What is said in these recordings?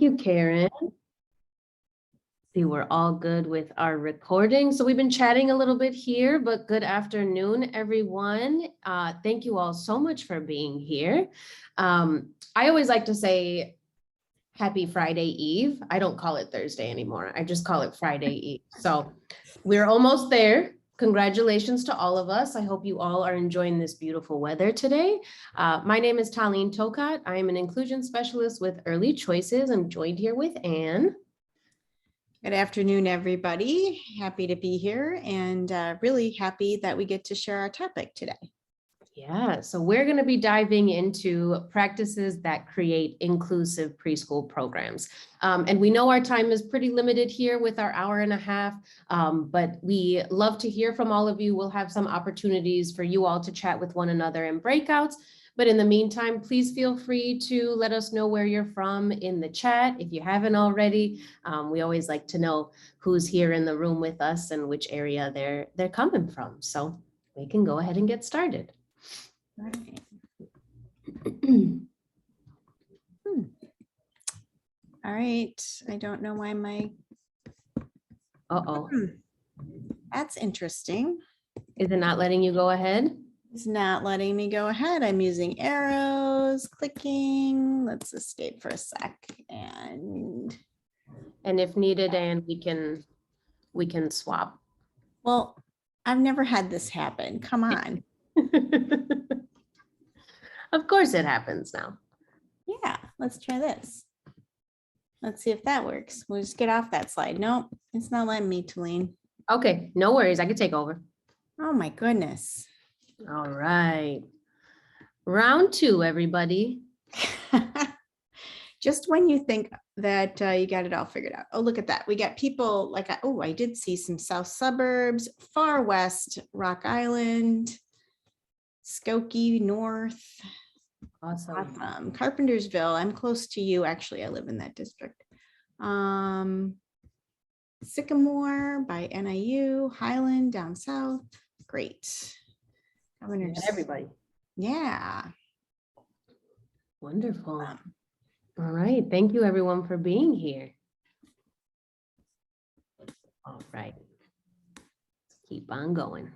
you, Karen. See, we're all good with our recording. So we've been chatting a little bit here, but good afternoon, everyone. Thank you all so much for being here. I always like to say happy Friday Eve. I don't call it Thursday anymore. I just call it Friday Eve. So we're almost there. Congratulations to all of us. I hope you all are enjoying this beautiful weather today. My name is Talene Tokat. I am an inclusion specialist with Early Choices. I'm joined here with Anne. Good afternoon, everybody. Happy to be here and really happy that we get to share our topic today. Yeah, so we're going to be diving into practices that create inclusive preschool programs. And we know our time is pretty limited here with our hour and a half, but we love to hear from all of you. We'll have some opportunities for you all to chat with one another in breakouts. But in the meantime, please feel free to let us know where you're from in the chat if you haven't already. We always like to know who's here in the room with us and which area they're coming from. So we can go ahead and get started. Right. All right. I don't know why my. Uh-oh. That's interesting. Is it not letting you go ahead? It's not letting me go ahead. I'm using arrows, clicking. Let's escape for a sec. And if needed, and we can swap. Well, I've never had this happen. Come on. Of course it happens now. Yeah, let's try this. Let's see if that works. We'll just get off that slide. Nope, it's not letting me, Talene. Okay, no worries. I can take over. Oh my goodness. All right. Round two, everybody. Just when you think that you got it all figured out. Oh, look at that. We got people like, oh, I did see some south suburbs, far west, Rock Island, Skokie North. Awesome. Carpentersville. I'm close to you. Actually, I live in that district. Sycamore by NIU, Highland down south. Great. Everybody. Yeah. Wonderful. All right. Thank you, everyone, for being here. All right. Let's keep on going.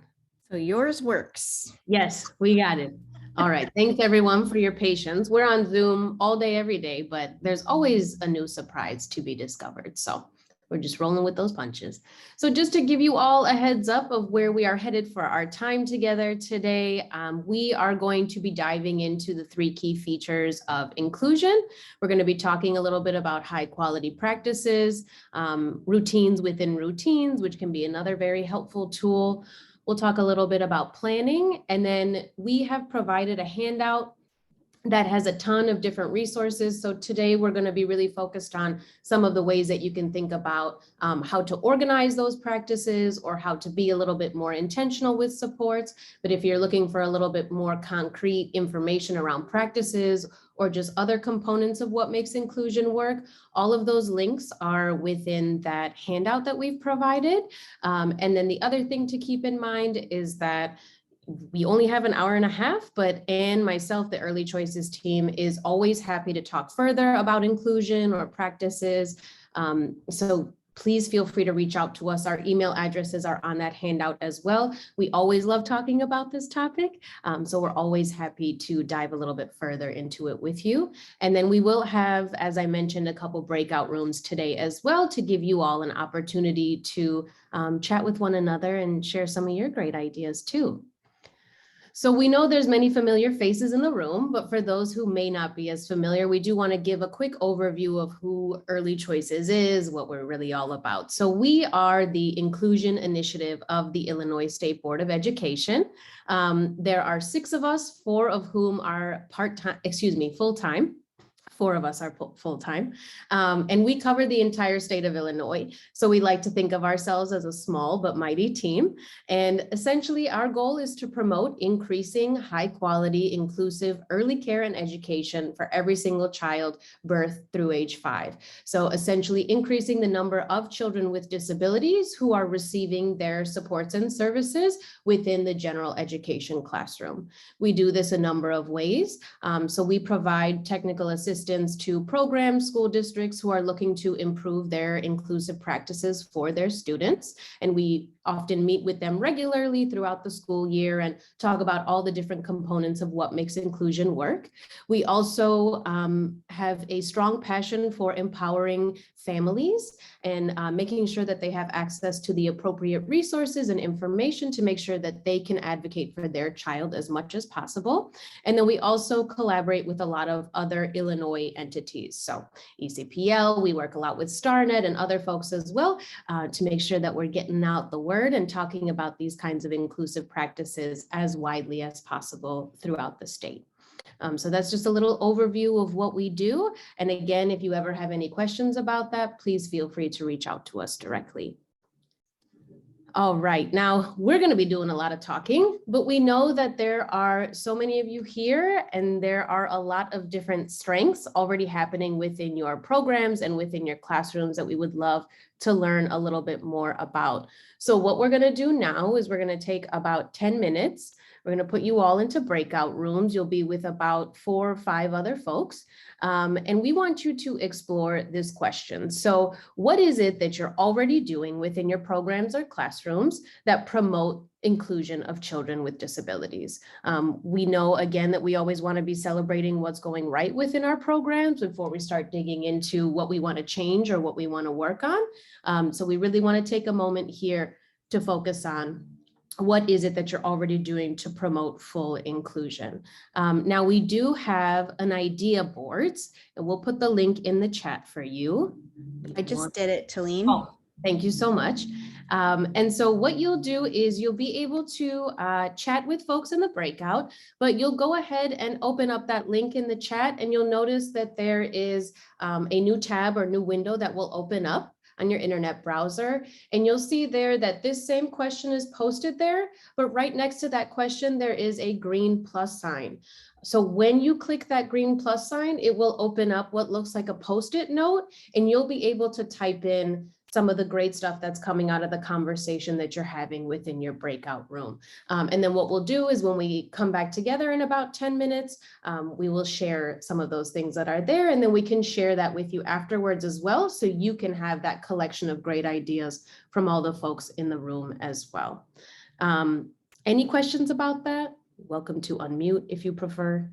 So yours works. Yes, we got it. All right. Thanks, everyone, for your patience. We're on Zoom all day, every day, but there's always a new surprise to be discovered. So we're just rolling with those punches. So just to give you all a heads up of where we are headed for our time together today, we are going to be diving into the 3 key features of inclusion. We're going to be talking a little bit about high quality practices, routines within routines, which can be another very helpful tool. We'll talk a little bit about planning, and then we have provided a handout that has a ton of different resources. So today we're going to be really focused on some of the ways that you can think about how to organize those practices or how to be a little bit more intentional with supports. But if you're looking for a little bit more concrete information around practices or just other components of what makes inclusion work, all of those links are within that handout that we've provided. And then the other thing to keep in mind is that we only have an hour and a half, but Anne, myself, the Early Choices team is always happy to talk further about inclusion or practices. So please feel free to reach out to us. Our email addresses are on that handout as well. We always love talking about this topic. So we're always happy to dive a little bit further into it with you. And then we will have, as I mentioned, a couple breakout rooms today as well to give you all an opportunity to chat with one another and share some of your great ideas too. So we know there's many familiar faces in the room, but for those who may not be as familiar, we do want to give a quick overview of who Early Choices is, what we're really all about. So we are the inclusion initiative of the Illinois State Board of Education. There are 6 of us, 4 of whom are full-time. 4 of us are full-time, and we cover the entire state of Illinois. So we like to think of ourselves as a small but mighty team. And essentially our goal is to promote increasing high quality, inclusive early care and education for every single child birth through age 5. So essentially increasing the number of children with disabilities who are receiving their supports and services within the general education classroom. We do this a number of ways. So we provide technical assistance assistance to programs, school districts who are looking to improve their inclusive practices for their students. And we often meet with them regularly throughout the school year and talk about all the different components of what makes inclusion work. We also have a strong passion for empowering families and making sure that they have access to the appropriate resources and information to make sure that they can advocate for their child as much as possible. And then we also collaborate with a lot of other Illinois entities. So ECPL, we work a lot with StarNet and other folks as well to make sure that we're getting out the word and talking about these kinds of inclusive practices as widely as possible throughout the state. So that's just a little overview of what we do. And again, if you ever have any questions about that, please feel free to reach out to us directly. All right, now we're going to be doing a lot of talking, but we know that there are so many of you here and there are a lot of different strengths already happening within your programs and within your classrooms that we would love to learn a little bit more about. So what we're going to do now is we're going to take about 10 minutes. We're going to put you all into breakout rooms. You'll be with about 4 or 5 other folks. And we want you to explore this question. So what is it that you're already doing within your programs or classrooms that promote inclusion of children with disabilities? We know, again, that we always want to be celebrating what's going right within our programs before we start digging into what we want to change or what we want to work on. So we really want to take a moment here to focus on what is it that you're already doing to promote full inclusion? Now we do have an idea boards and we'll put the link in the chat for you. I just did it, Talene. Oh, thank you so much. And so what you'll do is you'll be able to chat with folks in the breakout, but you'll go ahead and open up that link in the chat and you'll notice that there is a new tab or new window that will open up on your internet browser. And you'll see there that this same question is posted there, but right next to that question, there is a green plus sign. So when you click that green plus sign, it will open up what looks like a Post-it note, and you'll be able to type in some of the great stuff that's coming out of the conversation that you're having within your breakout room. And then what we'll do is when we come back together in about 10 minutes, we will share some of those things that are there, and then we can share that with you afterwards as well, so you can have that collection of great ideas from all the folks in the room as well. Any questions about that? Welcome to unmute if you prefer.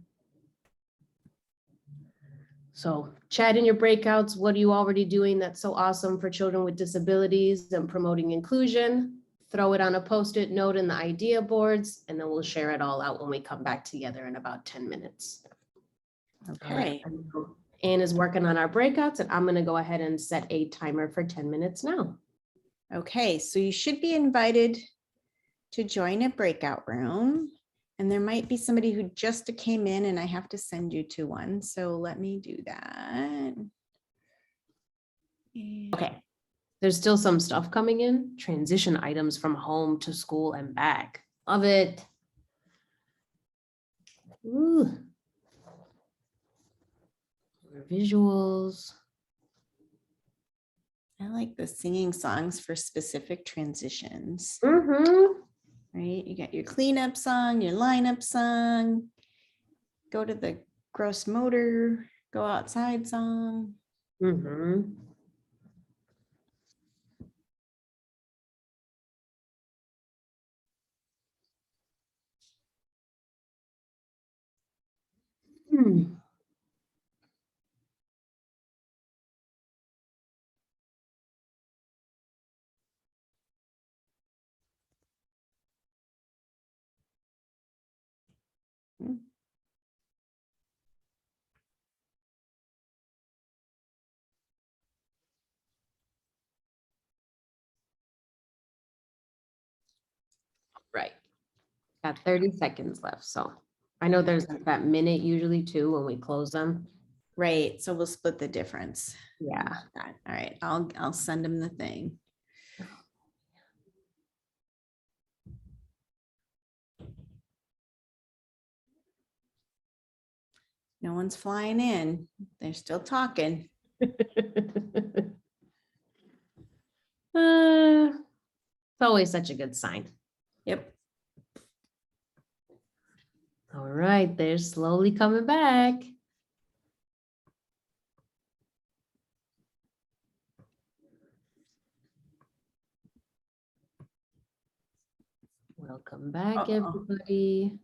So chat in your breakouts. What are you already doing that's so awesome for children with disabilities and promoting inclusion? Throw it on a Post-it note in the idea boards, and then we'll share it all out when we come back together in about 10 minutes. Okay. Anne is working on our breakouts, and I'm going to go ahead and set a timer for 10 minutes now. Okay, so you should be invited to join a breakout room. And there might be somebody who just came in and I have to send you to one. So let me do that. Okay, there's still some stuff coming in. Transition items from home to school and back. Love it. Ooh. Visuals. I like the singing songs for specific transitions. Right? You got your cleanup song, your lineup song, go to the gross motor, go outside song. Right. Got 30 seconds left. So I know there's that minute usually too when we close them. Right. So we'll split the difference. Yeah. All right. I'll send them the thing. No one's flying in. They're still talking. It's always such a good sign. Yep. All right, they're slowly coming back. Welcome back, Uh-oh. everybody.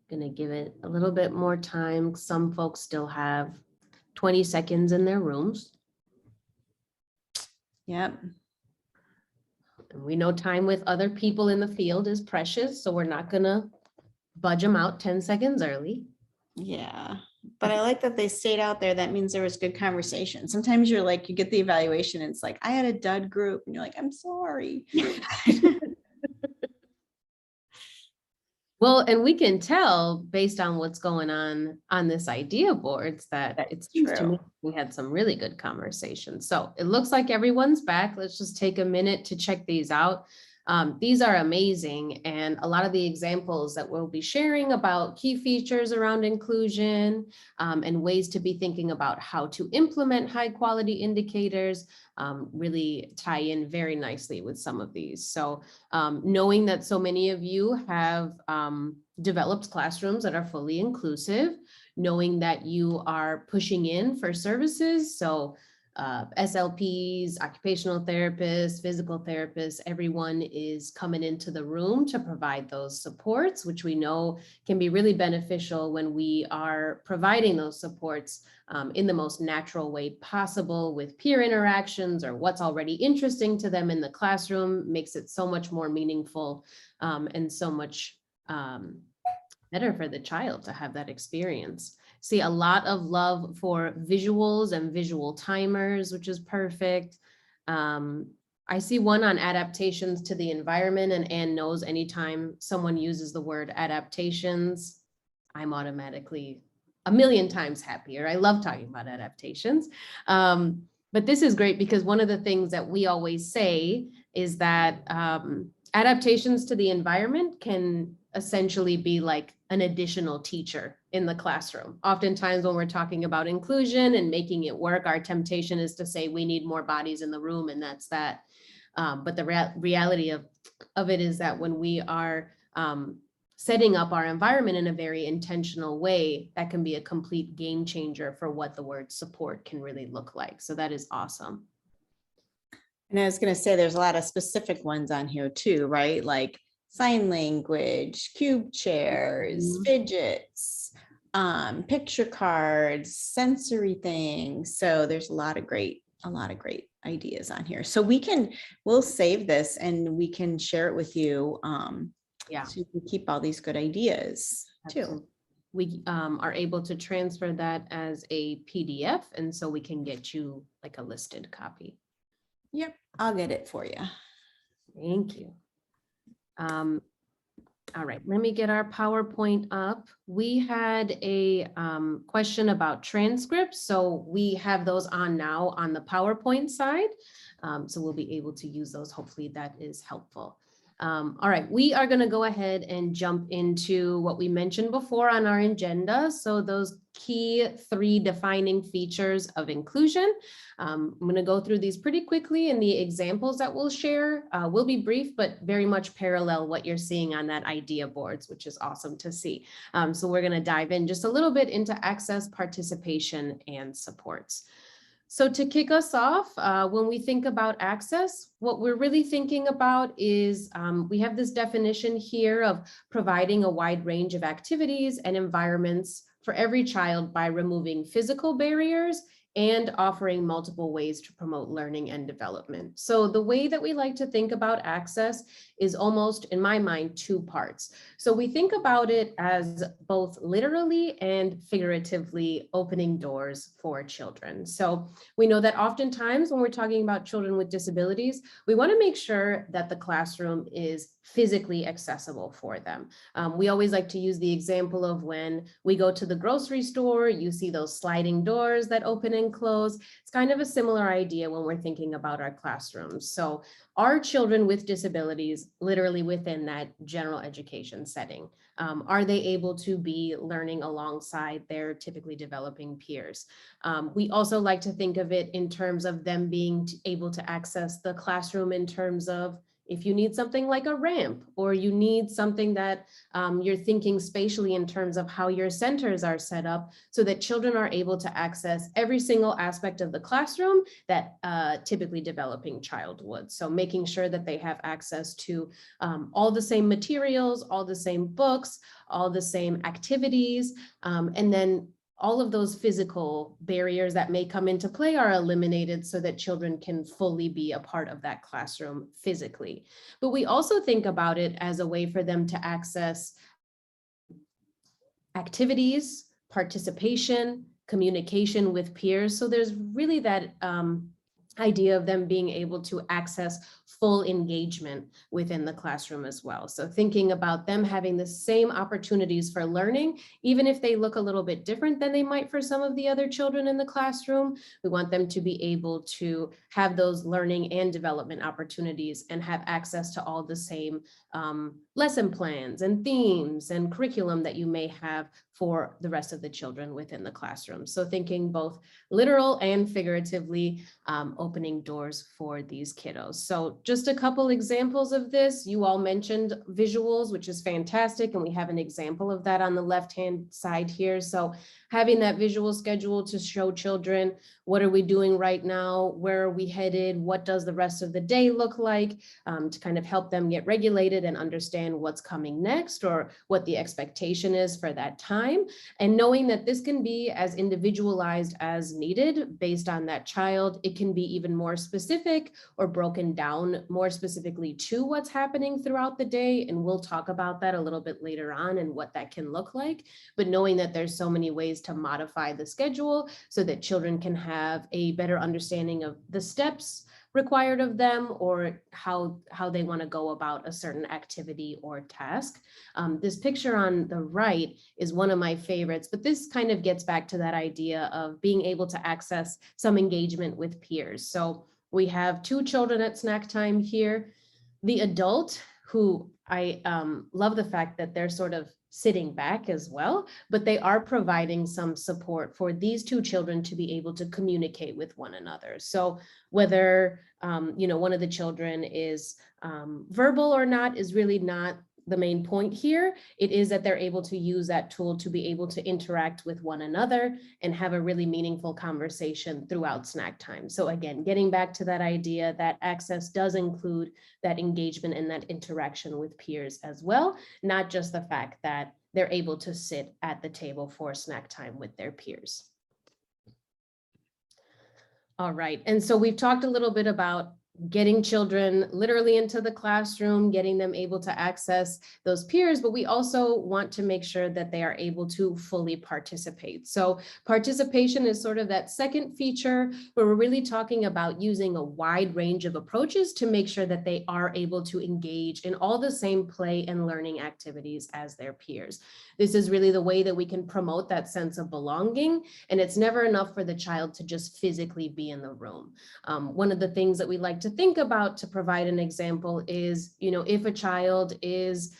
Gonna give it a little bit more time. Some folks still have 20 seconds in their rooms. Yep. And we know time with other people in the field is precious, so we're not gonna budge them out 10 seconds early. Yeah. But I like that they stayed out there. That means there was good conversation. Sometimes you're like, you get the evaluation and it's like, I had a dud group. And you're like, I'm sorry. Well, and we can tell based on what's going on this idea boards that That's it seems to true. me we had some really good conversations. So it looks like everyone's back. Let's just take a minute to check these out. These are amazing. And a lot of the examples that we'll be sharing about key features around inclusion and ways to be thinking about how to implement high quality indicators really tie in very nicely with some of these. So knowing that so many of you have developed classrooms that are fully inclusive, knowing that you are pushing in for services. So SLPs, occupational therapists, physical therapists, everyone is coming into the room to provide those supports, which we know can be really beneficial when we are providing those supports in the most natural way possible with peer interactions or what's already interesting to them in the classroom makes it so much more meaningful and so much better for the child to have that experience. See a lot of love for visuals and visual timers, which is perfect. I see one on adaptations to the environment, and Anne knows anytime someone uses the word adaptations, I'm automatically a million times happier. I love talking about adaptations. But this is great because one of the things that we always say is that adaptations to the environment can essentially be like an additional teacher in the classroom. Oftentimes when we're talking about inclusion and making it work, our temptation is to say we need more bodies in the room and that's that. But the reality of it is that when we are setting up our environment in a very intentional way, that can be a complete game changer for what the word support can really look like. So that is awesome. And I was going to say, there's a lot of specific ones on here too, right? Like sign language, cube chairs, fidgets, picture cards, sensory things. So there's a lot of great ideas on here. So we'll save this and we can share it with you. Yeah. So you can keep all these good ideas too. We are able to transfer that as a PDF, and so we can get you like a listed copy. Yep, I'll get it for you. Thank you. All right, let me get our PowerPoint up. We had a question about transcripts, so we have those on now on the PowerPoint side. So we'll be able to use those. Hopefully that is helpful. All right, we are going to go ahead and jump into what we mentioned before on our agenda. So those key 3 defining features of inclusion. I'm going to go through these pretty quickly, and the examples that we'll share will be brief, but very much parallel what you're seeing on that idea boards, which is awesome to see. So we're going to dive in just a little bit into access, participation, and supports. So to kick us off, when we think about access, what we're really thinking about is we have this definition here of providing a wide range of activities and environments for every child by removing physical barriers and offering multiple ways to promote learning and development. So the way that we like to think about access is almost, in my mind, 2 parts. So we think about it as both literally and figuratively opening doors for children. So we know that oftentimes when we're talking about children with disabilities, we want to make sure that the classroom is physically accessible for them. We always like to use the example of when we go to the grocery store, you see those sliding doors that open and close. It's kind of a similar idea when we're thinking about our classrooms. So are children with disabilities literally within that general education setting? Are they able to be learning alongside their typically developing peers? We also like to think of it in terms of them being able to access the classroom in terms of If you need something like a ramp, or you need something that you're thinking spatially in terms of how your centers are set up so that children are able to access every single aspect of the classroom that typically developing child would. So making sure that they have access to all the same materials, all the same books, all the same activities, and then all of those physical barriers that may come into play are eliminated so that children can fully be a part of that classroom physically. But we also think about it as a way for them to access activities, participation, communication with peers. So there's really that idea of them being able to access full engagement within the classroom as well. So thinking about them having the same opportunities for learning, even if they look a little bit different than they might for some of the other children in the classroom, we want them to be able to have those learning and development opportunities and have access to all the same lesson plans and themes and curriculum that you may have for the rest of the children within the classroom. So thinking both literal and figuratively, opening doors for these kiddos. So just a couple examples of this. You all mentioned visuals, which is fantastic. And we have an example of that on the left-hand side here. So having that visual schedule to show children, what are we doing right now? Where are we headed? What does the rest of the day look like? To kind of help them get regulated and understand what's coming next or what the expectation is for that time. And knowing that this can be as individualized as needed based on that child. It can be even more specific or broken down more specifically to what's happening throughout the day. And we'll talk about that a little bit later on and what that can look like. But knowing that there's so many ways to modify the schedule so that children can have a better understanding of the steps required of them or how they want to go about a certain activity or task. This picture on the right is one of my favorites, but this kind of gets back to that idea of being able to access some engagement with peers. So we have two children at snack time here. The adult, who I love the fact that they're sort of sitting back as well, but they are providing some support for these two children to be able to communicate with one another. So whether one of the children is verbal or not is really not the main point here. It is that they're able to use that tool to be able to interact with one another and have a really meaningful conversation throughout snack time. So again, getting back to that idea that access does include that engagement and that interaction with peers as well, not just the fact that they're able to sit at the table for snack time with their peers. All right, and so we've talked a little bit about getting children literally into the classroom, getting them able to access those peers, but we also want to make sure that they are able to fully participate. So participation is sort of that second feature where we're really talking about using a wide range of approaches to make sure that they are able to engage in all the same play and learning activities as their peers. This is really the way that we can promote that sense of belonging, and it's never enough for the child to just physically be in the room. One of the things that we like to think about to provide an example is, if a child is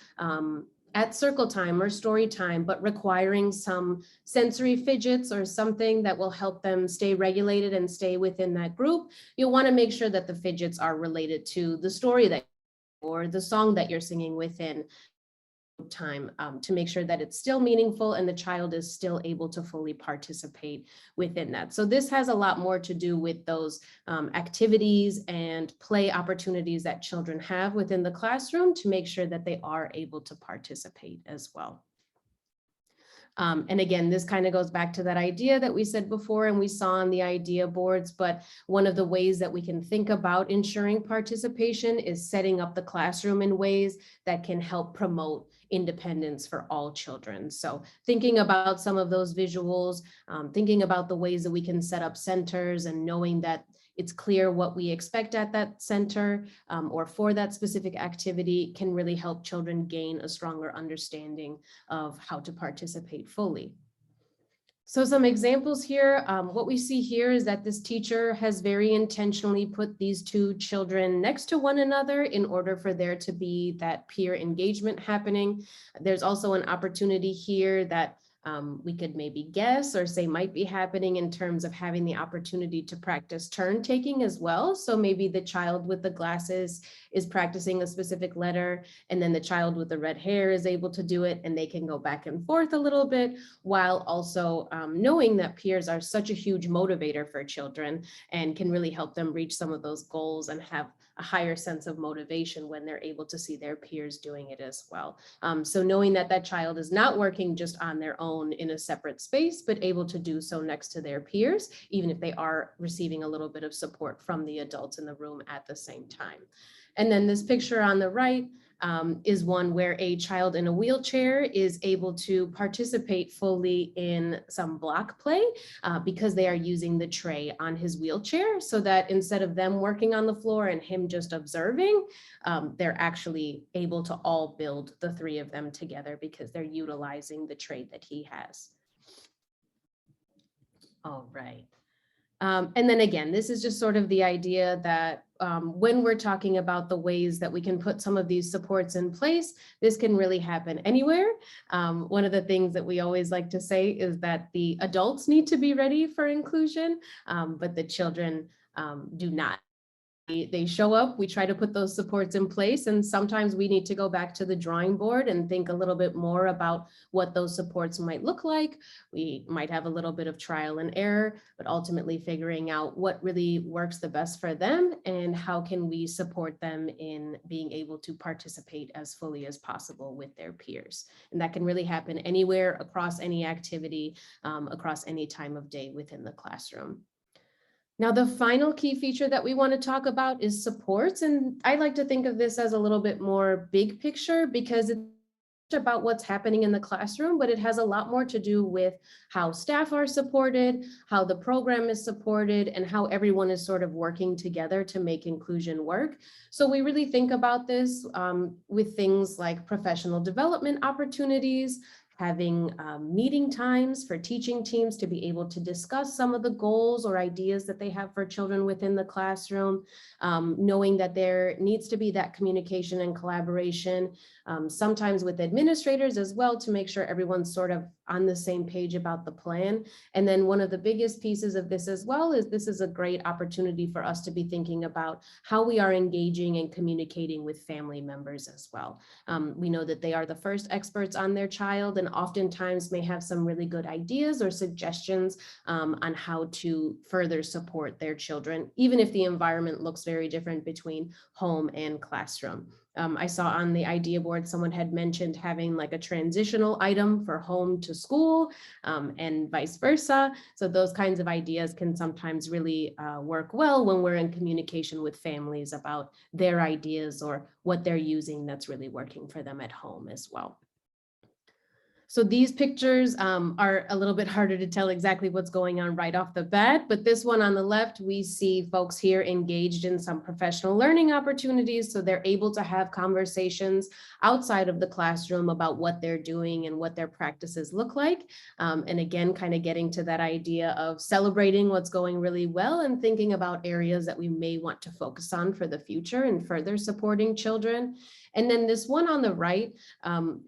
at circle time or story time, but requiring some sensory fidgets or something that will help them stay regulated and stay within that group, you'll want to make sure that the fidgets are related to the story that or the song that you're singing within time, to make sure that it's still meaningful and the child is still able to fully participate within that. So this has a lot more to do with those activities and play opportunities that children have within the classroom to make sure that they are able to participate as well. And again, this kind of goes back to that idea that we said before and we saw on the idea boards, but one of the ways that we can think about ensuring participation is setting up the classroom in ways that can help promote independence for all children. So thinking about some of those visuals, thinking about the ways that we can set up centers and knowing that it's clear what we expect at that center or for that specific activity can really help children gain a stronger understanding of how to participate fully. So some examples here, what we see here is that this teacher has very intentionally put these two children next to one another in order for there to be that peer engagement happening. There's also an opportunity here that we could maybe guess or say might be happening in terms of having the opportunity to practice turn taking as well. So maybe the child with the glasses is practicing a specific letter, and then the child with the red hair is able to do it, and they can go back and forth a little bit, while also knowing that peers are such a huge motivator for children and can really help them reach some of those goals and have a higher sense of motivation when they're able to see their peers doing it as well. So knowing that that child is not working just on their own in a separate space, but able to do so next to their peers, even if they are receiving a little bit of support from the adults in the room at the same time. And then this picture on the right is one where a child in a wheelchair is able to participate fully in some block play because they are using the tray on his wheelchair, so that instead of them working on the floor and him just observing, they're actually able to all build, the three of them together, because they're utilizing the tray that he has. All right. And then again, this is just sort of the idea that when we're talking about the ways that we can put some of these supports in place, this can really happen anywhere. One of the things that we always like to say is that the adults need to be ready for inclusion, but the children do not. They show up, we try to put those supports in place, and sometimes we need to go back to the drawing board and think a little bit more about what those supports might look like. We might have a little bit of trial and error, but ultimately figuring out what really works the best for them and how can we support them in being able to participate as fully as possible with their peers. And that can really happen anywhere, across any activity, across any time of day within the classroom. Now, the final key feature that we want to talk about is supports. And I like to think of this as a little bit more big picture, because it's about what's happening in the classroom, but it has a lot more to do with how staff are supported, how the program is supported, and how everyone is sort of working together to make inclusion work. So we really think about this with things like professional development opportunities, having meeting times for teaching teams to be able to discuss some of the goals or ideas that they have for children within the classroom, knowing that there needs to be that communication and collaboration, sometimes with administrators as well, to make sure everyone's sort of on the same page about the plan. And then one of the biggest pieces of this as well is this is a great opportunity for us to be thinking about how we are engaging and communicating with family members as well. We know that they are the first experts on their child, and oftentimes may have some really good ideas or suggestions on how to further support their children, even if the environment looks very different between home and classroom. I saw on the idea board, someone had mentioned having like a transitional item for home to school and vice versa. So those kinds of ideas can sometimes really work well when we're in communication with families about their ideas or what they're using that's really working for them at home as well. So these pictures are a little bit harder to tell exactly what's going on right off the bat, but this one on the left, we see folks here engaged in some professional learning opportunities, so they're able to have conversations outside of the classroom about what they're doing and what their practices look like. And again, kind of getting to that idea of celebrating what's going really well and thinking about areas that we may want to focus on for the future and further supporting children. And then this one on the right,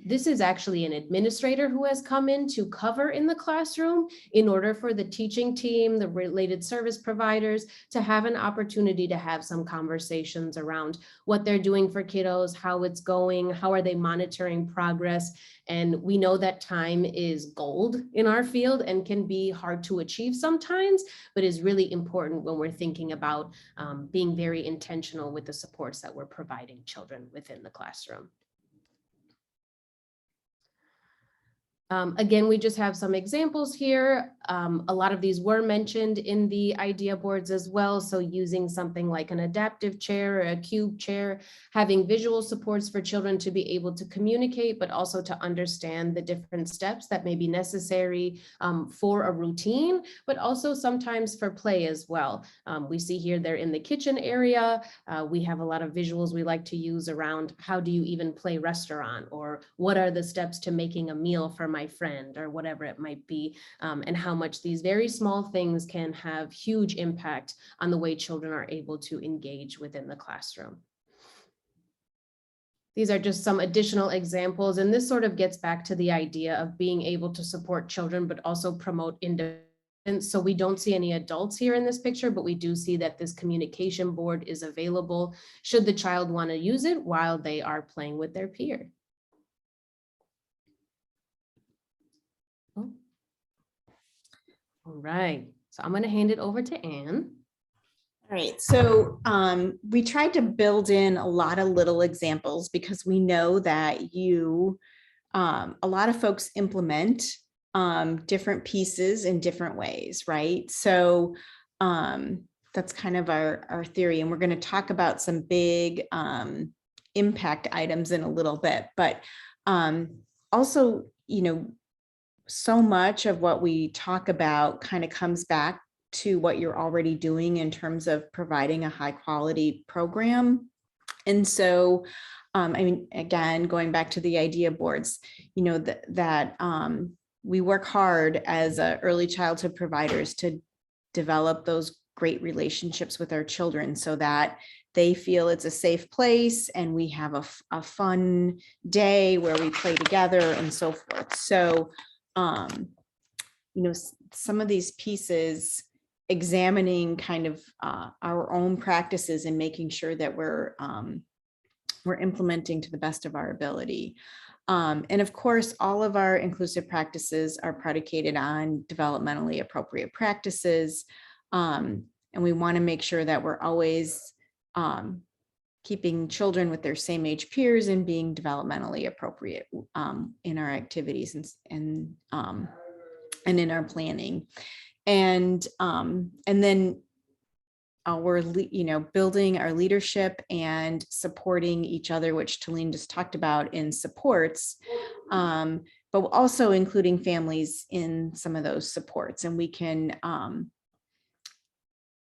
this is actually an administrator who has come in to cover in the classroom in order for the teaching team, the related service providers, to have an opportunity to have some conversations around what they're doing for kiddos, how it's going, how are they monitoring progress. And we know that time is gold in our field and can be hard to achieve sometimes, but is really important when we're thinking about being very intentional with the supports that we're providing children within the classroom. Again, we just have some examples here. A lot of these were mentioned in the idea boards as well. So using something like an adaptive chair or a cube chair, having visual supports for children to be able to communicate, but also to understand the different steps that may be necessary for a routine, but also sometimes for play as well. We see here they're in the kitchen area. We have a lot of visuals we like to use around how do you even play restaurant, or what are the steps to making a meal for my friend, or whatever it might be, and how much these very small things can have huge impact on the way children are able to engage within the classroom. These are just some additional examples, and this sort of gets back to the idea of being able to support children, but also promote independence. So we don't see any adults here in this picture, but we do see that this communication board is available should the child want to use it while they are playing with their peer. Oh. All right, so I'm going to hand it over to Anne. All right, so we tried to build in a lot of little examples because we know that a lot of folks implement different pieces in different ways, right? So that's kind of our theory, and we're going to talk about some big impact items in a little bit, but also, so much of what we talk about kind of comes back to what you're already doing in terms of providing a high quality program. And so, I mean, again, going back to the idea boards, that we work hard as early childhood providers to develop those great relationships with our children so that they feel it's a safe place and we have a fun day where we play together and so forth. So, some of these pieces, examining kind of our own practices and making sure that we're implementing to the best of our ability. And of course, all of our inclusive practices are predicated on developmentally appropriate practices. And we want to make sure that we're always keeping children with their same age peers and being developmentally appropriate in our activities and in our planning. And then we're building our leadership and supporting each other, which Talene just talked about in supports, but also including families in some of those supports. And we can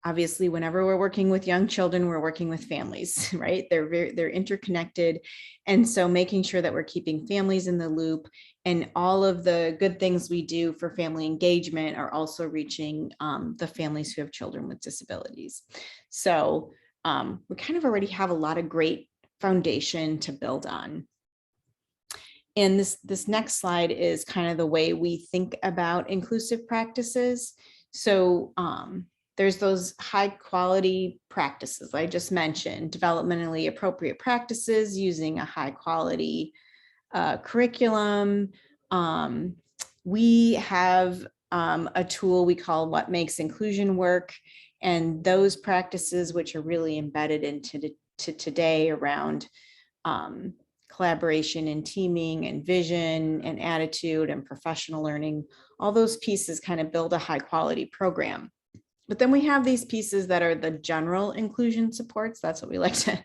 obviously, whenever we're working with young children, we're working with families, right? They're interconnected. And so making sure that we're keeping families in the loop, and all of the good things we do for family engagement are also reaching the families who have children with disabilities. So we kind of already have a lot of great foundation to build on. And this next slide is kind of the way we think about inclusive practices. So there's those high quality practices I just mentioned, developmentally appropriate practices using a high quality curriculum. We have a tool we call What Makes Inclusion Work, and those practices, which are really embedded into today around collaboration and teaming and vision and attitude and professional learning, all those pieces kind of build a high quality program. But then we have these pieces that are the general inclusion supports. That's what we like to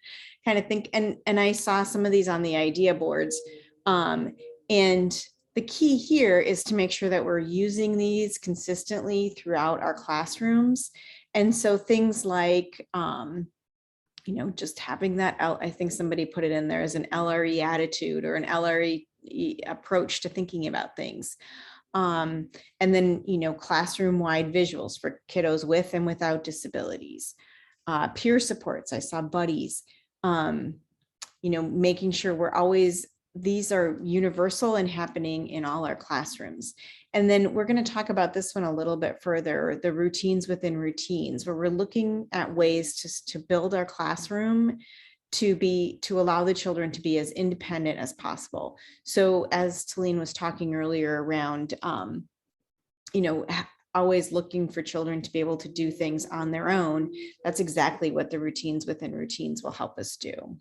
kind of think. And I saw some of these on the idea boards. And the key here is to make sure that we're using these consistently throughout our classrooms. And so things like, just having that out, I think somebody put it in there as an LRE attitude or an LRE approach to thinking about things. And then, classroom-wide visuals for kiddos with and without disabilities, peer supports. I saw buddies, making sure these are universal and happening in all our classrooms. And then we're going to talk about this one a little bit further, the routines within routines, where we're looking at ways to build our classroom to allow the children to be as independent as possible. So as Talene was talking earlier around, always looking for children to be able to do things on their own, that's exactly what the routines within routines will help us do.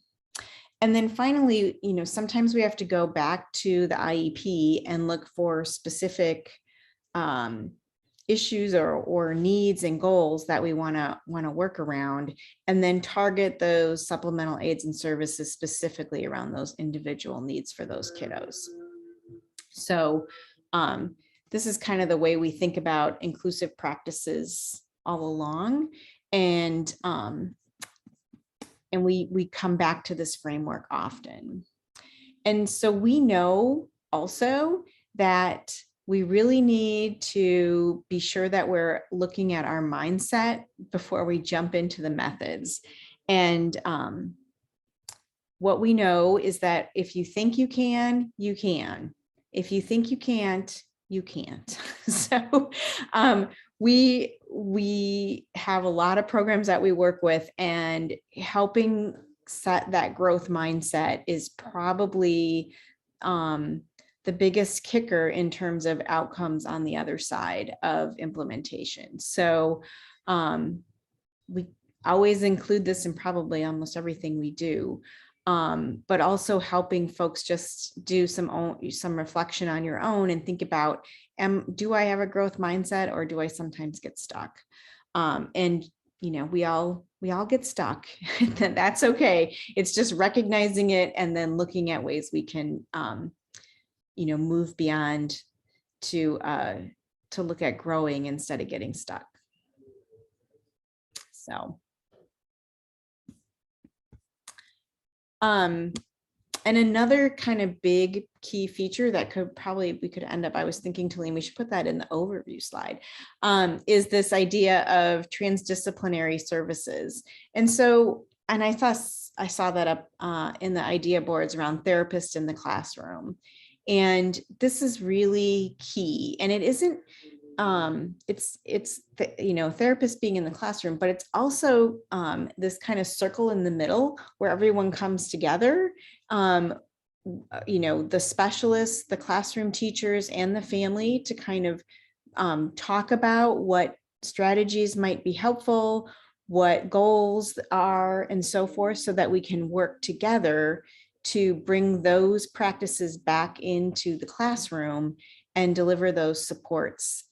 And then finally, sometimes we have to go back to the IEP and look for specific issues or needs and goals that we want to work around, and then target those supplemental aids and services specifically around those individual needs for those kiddos. So this is kind of the way we think about inclusive practices all along. And we come back to this framework often. And so we know also that we really need to be sure that we're looking at our mindset before we jump into the methods. And what we know is that if you think you can, you can. If you think you can't, you can't. So we have a lot of programs that we work with, and helping set that growth mindset is probably the biggest kicker in terms of outcomes on the other side of implementation. So we always include this in probably almost everything we do, but also helping folks just do some reflection on your own and think about, do I have a growth mindset, or do I sometimes get stuck? And we all get stuck. That's okay. It's just recognizing it and then looking at ways we can move beyond to look at growing instead of getting stuck. So and another kind of big key feature that we could end up, I was thinking, Talene, we should put that in the overview slide, is this idea of transdisciplinary services. And so, and I saw that up in the idea boards around therapists in the classroom. And this is really key. And it isn't, it's therapists being in the classroom, but it's also this kind of circle in the middle where everyone comes together. The specialists, the classroom teachers, and the family to kind of talk about what strategies might be helpful, what goals are, and so forth, so that we can work together to bring those practices back into the classroom and deliver those supports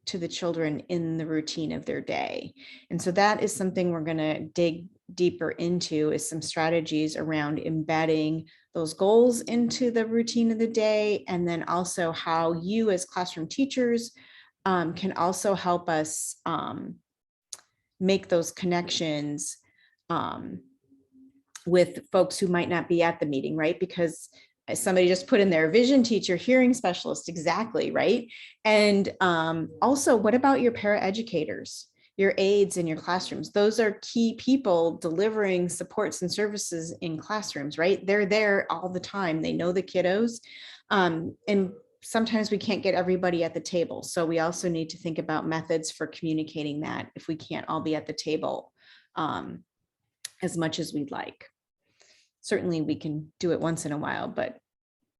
to the children in the routine of their day. And so that is something we're going to dig deeper into, is some strategies around embedding those goals into the routine of the day, and then also how you as classroom teachers can also help us make those connections with folks who might not be at the meeting, right? Because somebody just put in their vision teacher, hearing specialist, exactly, right? And also, what about your paraeducators, your aides in your classrooms? Those are key people delivering supports and services in classrooms, right? They're there all the time. They know the kiddos. And sometimes we can't get everybody at the table. So we also need to think about methods for communicating that if we can't all be at the table as much as we'd like. Certainly we can do it once in a while, but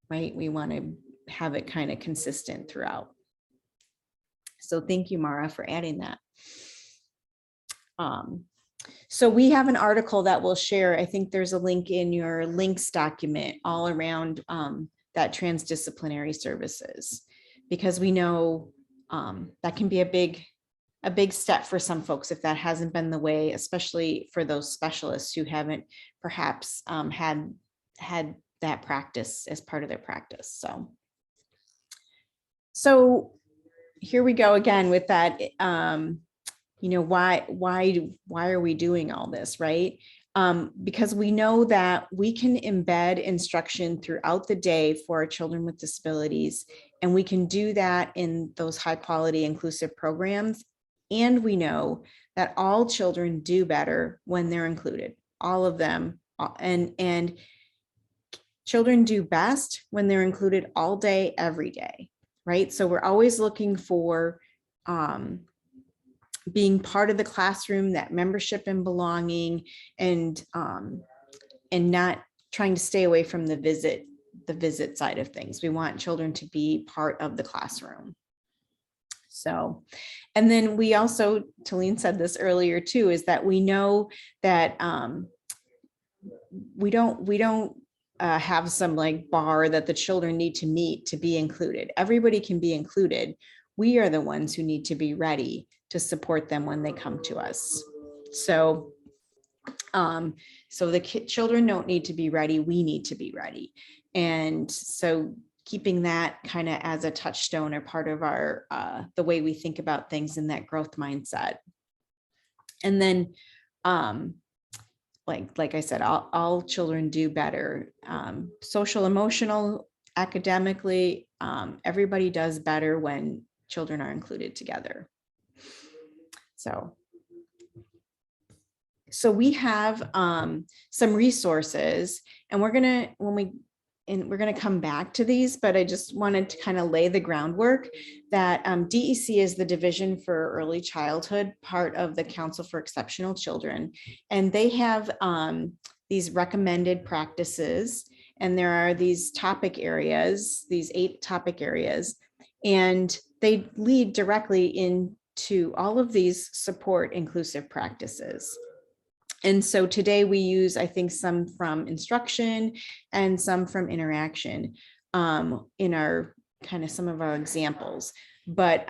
right, we want to have it kind of consistent throughout. So thank you, Mara, for adding that. So we have an article that we'll share. I think there's a link in your links document all around that transdisciplinary services, because we know that can be a big step for some folks if that hasn't been the way, especially for those specialists who haven't perhaps had that practice as part of their practice. So here we go again with that. Why are we doing all this, right? Because we know that we can embed instruction throughout the day for our children with disabilities, and we can do that in those high quality inclusive programs. And we know that all children do better when they're included, all of them, and children do best when they're included all day, every day, right? So we're always looking for being part of the classroom, that membership and belonging, and not trying to stay away from the visit side of things. We want children to be part of the classroom. So, and then we also, Talene said this earlier too, is that we know that we don't have some like bar that the children need to meet to be included. Everybody can be included. We are the ones who need to be ready to support them when they come to us. So, so the children don't need to be ready. We need to be ready. And so keeping that kind of as a touchstone or part of our, the way we think about things in that growth mindset. And then, like I said, all children do better. Social, emotional, academically, everybody does better when children are included together. So So we have some resources, and we're gonna come back to these, but I just wanted to kind of lay the groundwork that DEC is the Division for Early Childhood, part of the Council for Exceptional Children, and they have these recommended practices, and there are these topic areas, these 8 topic areas, and they lead directly into all of these support inclusive practices. And so today we use, I think, some from instruction and some from interaction in our kind of some of our examples. But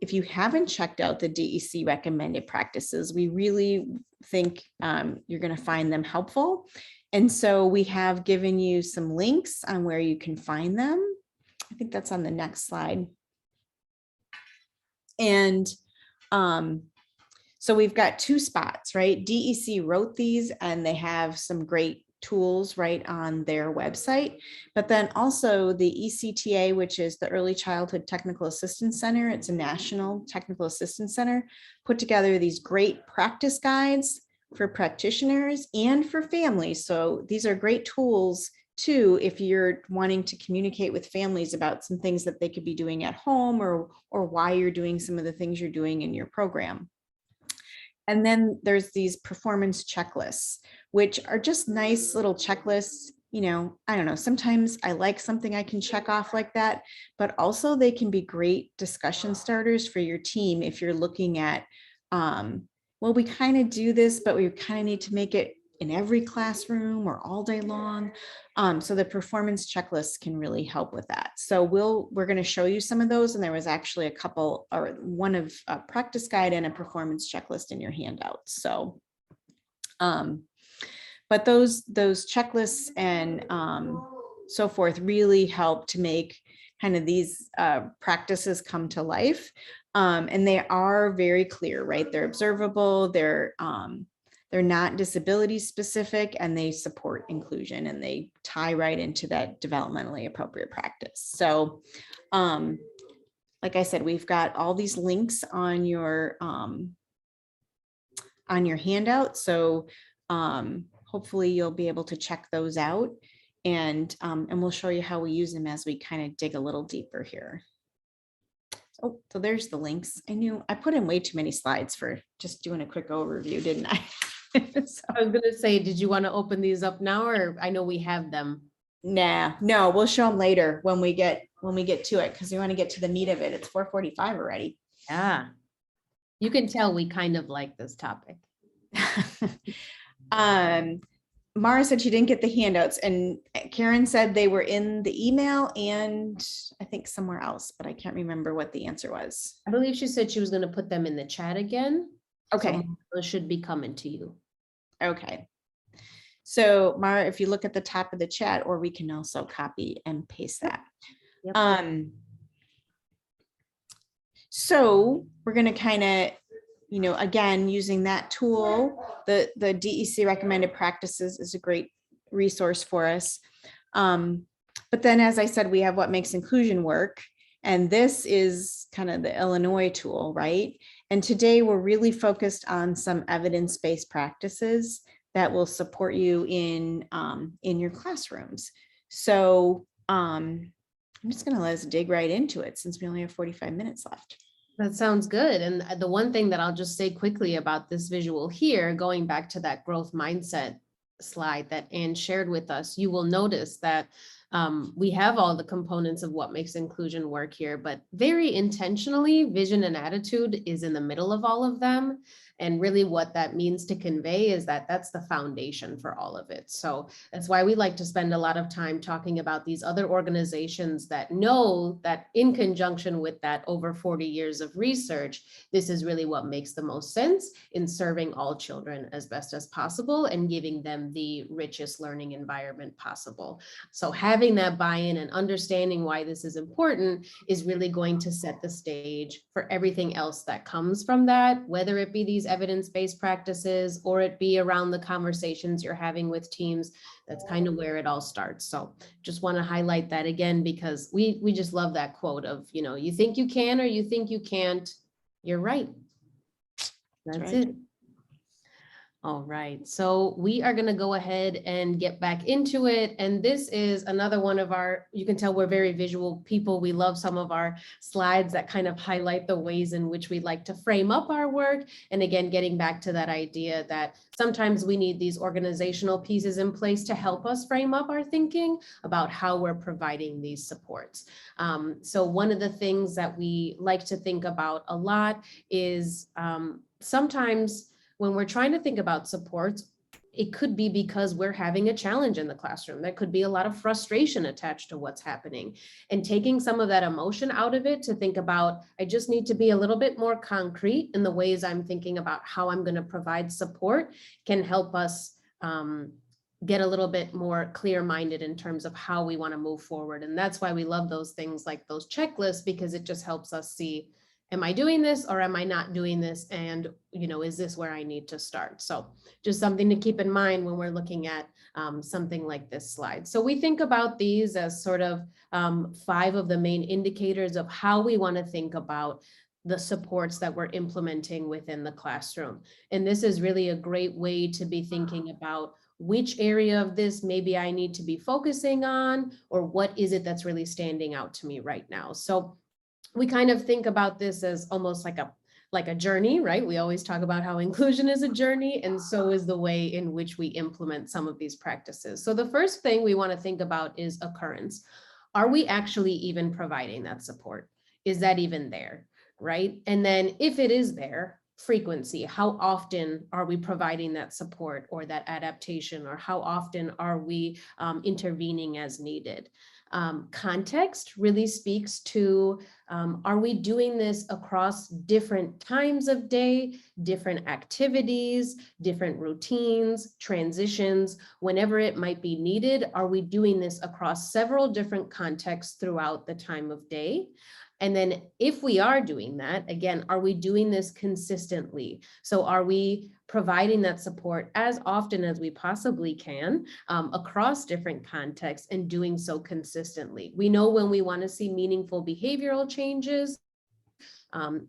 if you haven't checked out the DEC recommended practices, we really think you're going to find them helpful. And so we have given you some links on where you can find them. I think that's on the next slide. And so we've got 2 spots, right? DEC wrote these, and they have some great tools right on their website. But then also the ECTA, which is the Early Childhood Technical Assistance Center, it's a national technical assistance center, put together these great practice guides for practitioners and for families. So these are great tools too, if you're wanting to communicate with families about some things that they could be doing at home, or why you're doing some of the things you're doing in your program. And then there's these performance checklists, which are just nice little checklists. You know, I don't know, sometimes I like something I can check off like that, but also they can be great discussion starters for your team if you're looking at, well, we kind of do this, but we kind of need to make it in every classroom or all day long. So the performance checklists can really help with that. So we're going to show you some of those. And there was actually a couple, or one of a practice guide and a performance checklist in your handouts. So, but those checklists and so forth really help to make kind of these practices come to life. And they are very clear, right? They're observable, they're not disability specific, and they support inclusion, and they tie right into that developmentally appropriate practice. So like I said, we've got all these links on your handout. So hopefully you'll be able to check those out, and we'll show you how we use them as we kind of dig a little deeper here. Oh, so there's the links. I put in way too many slides for just doing a quick overview, didn't I? So I was gonna say, did you want to open these up now, or I know we have them? Nah, no, we'll show them later when we get to it, because we want to get to the meat of it. It's 4:45 already. Yeah, you can tell we kind of like this topic. Mara said she didn't get the handouts, and Karen said they were in the email and I think somewhere else, but I can't remember what the answer was. I believe she said she was going to put them in the chat again. Okay. So those should be coming to you. Okay. So Mara, if you look at the top of the chat, or we can also copy and paste that. Yep. So we're going to kind of, again, using that tool, the DEC recommended practices is a great resource for us. But then, as I said, we have what makes inclusion work. And this is kind of the Illinois tool, right? And today we're really focused on some evidence-based practices that will support you in your classrooms. So I'm just going to let us dig right into it, since we only have 45 minutes left. That sounds good. And the one thing that I'll just say quickly about this visual here, going back to that growth mindset slide that Anne shared with us, you will notice that we have all the components of what makes inclusion work here, but very intentionally, vision and attitude is in the middle of all of them. And really what that means to convey is that that's the foundation for all of it. So that's why we like to spend a lot of time talking about these other organizations that know that in conjunction with that over 40 years of research, this is really what makes the most sense in serving all children as best as possible and giving them the richest learning environment possible. So having that buy-in and understanding why this is important is really going to set the stage for everything else that comes from that, whether it be these evidence-based practices or it be around the conversations you're having with teams. That's kind of where it all starts. So just want to highlight that again, because we just love that quote of, you think you can or you think you can't, you're right. That's right. It. All right, so we are going to go ahead and get back into it. And this is another one of our, you can tell we're very visual people. We love some of our slides that kind of highlight the ways in which we like to frame up our work. And again, getting back to that idea that sometimes we need these organizational pieces in place to help us frame up our thinking about how we're providing these supports. So one of the things that we like to think about a lot is sometimes when we're trying to think about supports, it could be because we're having a challenge in the classroom. There could be a lot of frustration attached to what's happening, and taking some of that emotion out of it to think about, I just need to be a little bit more concrete in the ways I'm thinking about how I'm going to provide support can help us get a little bit more clear-minded in terms of how we want to move forward. And that's why we love those things like those checklists, because it just helps us see, am I doing this or am I not doing this? And, is this where I need to start? So just something to keep in mind when we're looking at something like this slide. So we think about these as sort of 5 of the main indicators of how we want to think about the supports that we're implementing within the classroom. And this is really a great way to be thinking about which area of this maybe I need to be focusing on, or what is it that's really standing out to me right now. So we kind of think about this as almost like a journey, right? We always talk about how inclusion is a journey, and so is the way in which we implement some of these practices. So the first thing we want to think about is occurrence. Are we actually even providing that support? Is that even there, right? And then if it is there, frequency, how often are we providing that support or that adaptation, or how often are we intervening as needed? Context really speaks to, are we doing this across different times of day, different activities, different routines, transitions, whenever it might be needed? Are we doing this across several different contexts throughout the time of day? And then if we are doing that, again, are we doing this consistently? So are we providing that support as often as we possibly can across different contexts, and doing so consistently? We know when we want to see meaningful behavioral changes,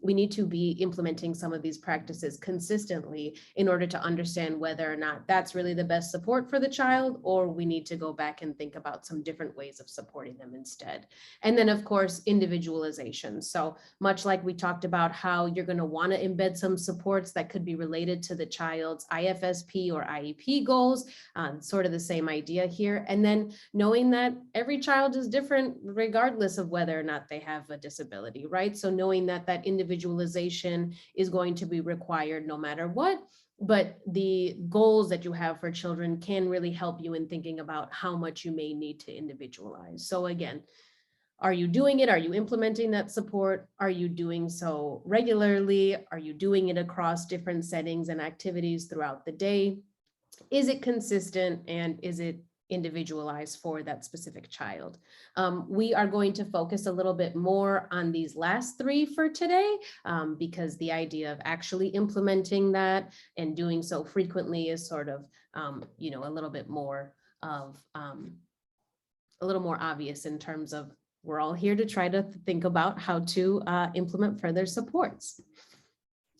we need to be implementing some of these practices consistently in order to understand whether or not that's really the best support for the child, or we need to go back and think about some different ways of supporting them instead. And then, of course, individualization. So much like we talked about how you're going to want to embed some supports that could be related to the child's IFSP or IEP goals, sort of the same idea here. And then knowing that every child is different regardless of whether or not they have a disability, right? So knowing that individualization is going to be required no matter what, but the goals that you have for children can really help you in thinking about how much you may need to individualize. So again, are you doing it? Are you implementing that support? Are you doing so regularly? Are you doing it across different settings and activities throughout the day? Is it consistent, and is it individualized for that specific child? We are going to focus a little bit more on these last 3 for today, because the idea of actually implementing that and doing so frequently is sort of, a little bit more of a little more obvious in terms of we're all here to try to think about how to implement further supports.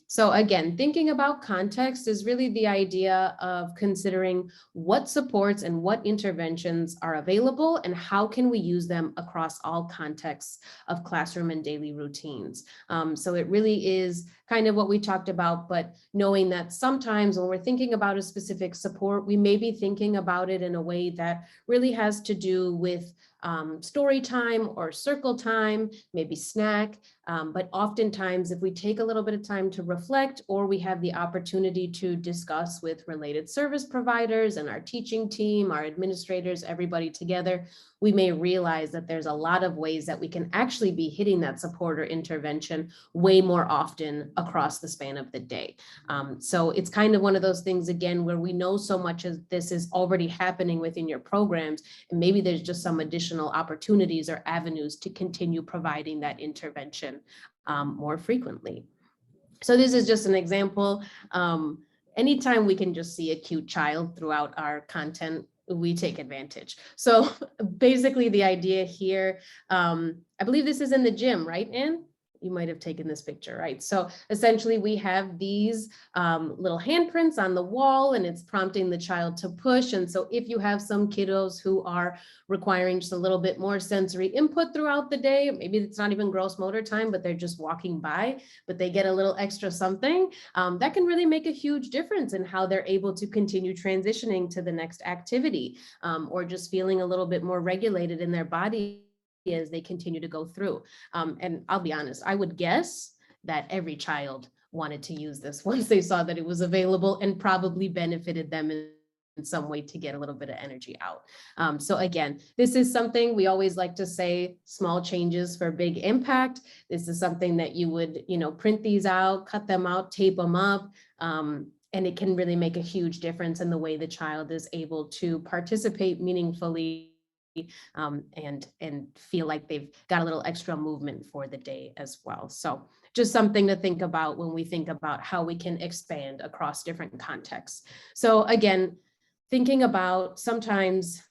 So again, thinking about context is really the idea of considering what supports and what interventions are available, and how can we use them across all contexts of classroom and daily routines. So it really is kind of what we talked about, but knowing that sometimes when we're thinking about a specific support, we may be thinking about it in a way that really has to do with story time or circle time, maybe snack. But oftentimes, if we take a little bit of time to reflect, or we have the opportunity to discuss with related service providers and our teaching team, our administrators, everybody together, we may realize that there's a lot of ways that we can actually be hitting that support or intervention way more often across the span of the day. So it's kind of one of those things, again, where we know so much of this is already happening within your programs, and maybe there's just some additional opportunities or avenues to continue providing that intervention more frequently. So this is just an example. Anytime we can just see a cute child throughout our content, we take advantage. So basically the idea here, I believe this is in the gym, right, Anne? you might have taken this picture, right? So essentially we have these little handprints on the wall, and it's prompting the child to push. And so if you have some kiddos who are requiring just a little bit more sensory input throughout the day, maybe it's not even gross motor time, but they're just walking by, but they get a little extra something, that can really make a huge difference in how they're able to continue transitioning to the next activity, or just feeling a little bit more regulated in their body as they continue to go through. And I'll be honest, I would guess that every child wanted to use this once they saw that it was available, and probably benefited them in some way to get a little bit of energy out. So again, this is something we always like to say, small changes for big impact. This is something that you would, print these out, cut them out, tape them up, and it can really make a huge difference in the way the child is able to participate meaningfully, and feel like they've got a little extra movement for the day as well. So just something to think about when we think about how we can expand across different contexts. So again, thinking about sometimes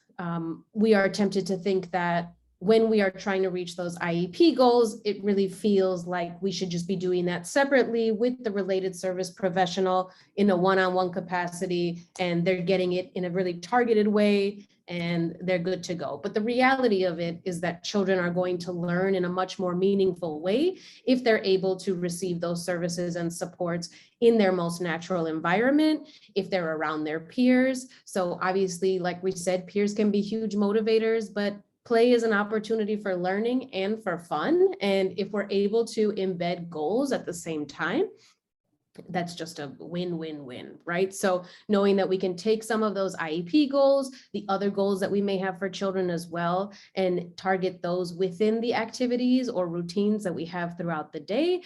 we are tempted to think that when we are trying to reach those IEP goals, it really feels like we should just be doing that separately with the related service professional in a one-on-one capacity, and they're getting it in a really targeted way, and they're good to go. But the reality of it is that children are going to learn in a much more meaningful way if they're able to receive those services and supports in their most natural environment, if they're around their peers. So obviously, like we said, peers can be huge motivators, but play is an opportunity for learning and for fun. And if we're able to embed goals at the same time, that's just a win-win-win, right? So knowing that we can take some of those IEP goals, the other goals that we may have for children as well, and target those within the activities or routines that we have throughout the day,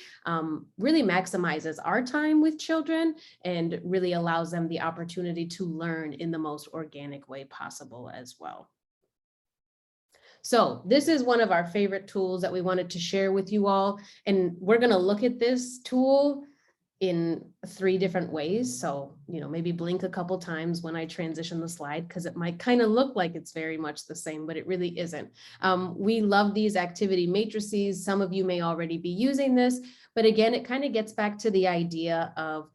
really maximizes our time with children and really allows them the opportunity to learn in the most organic way possible as well. So this is one of our favorite tools that we wanted to share with you all. And we're going to look at this tool in 3 different ways. So, maybe blink a couple times when I transition the slide, because it might kind of look like it's very much the same, but it really isn't. We love these activity matrices. Some of you may already be using this, but again, it kind of gets back to the idea of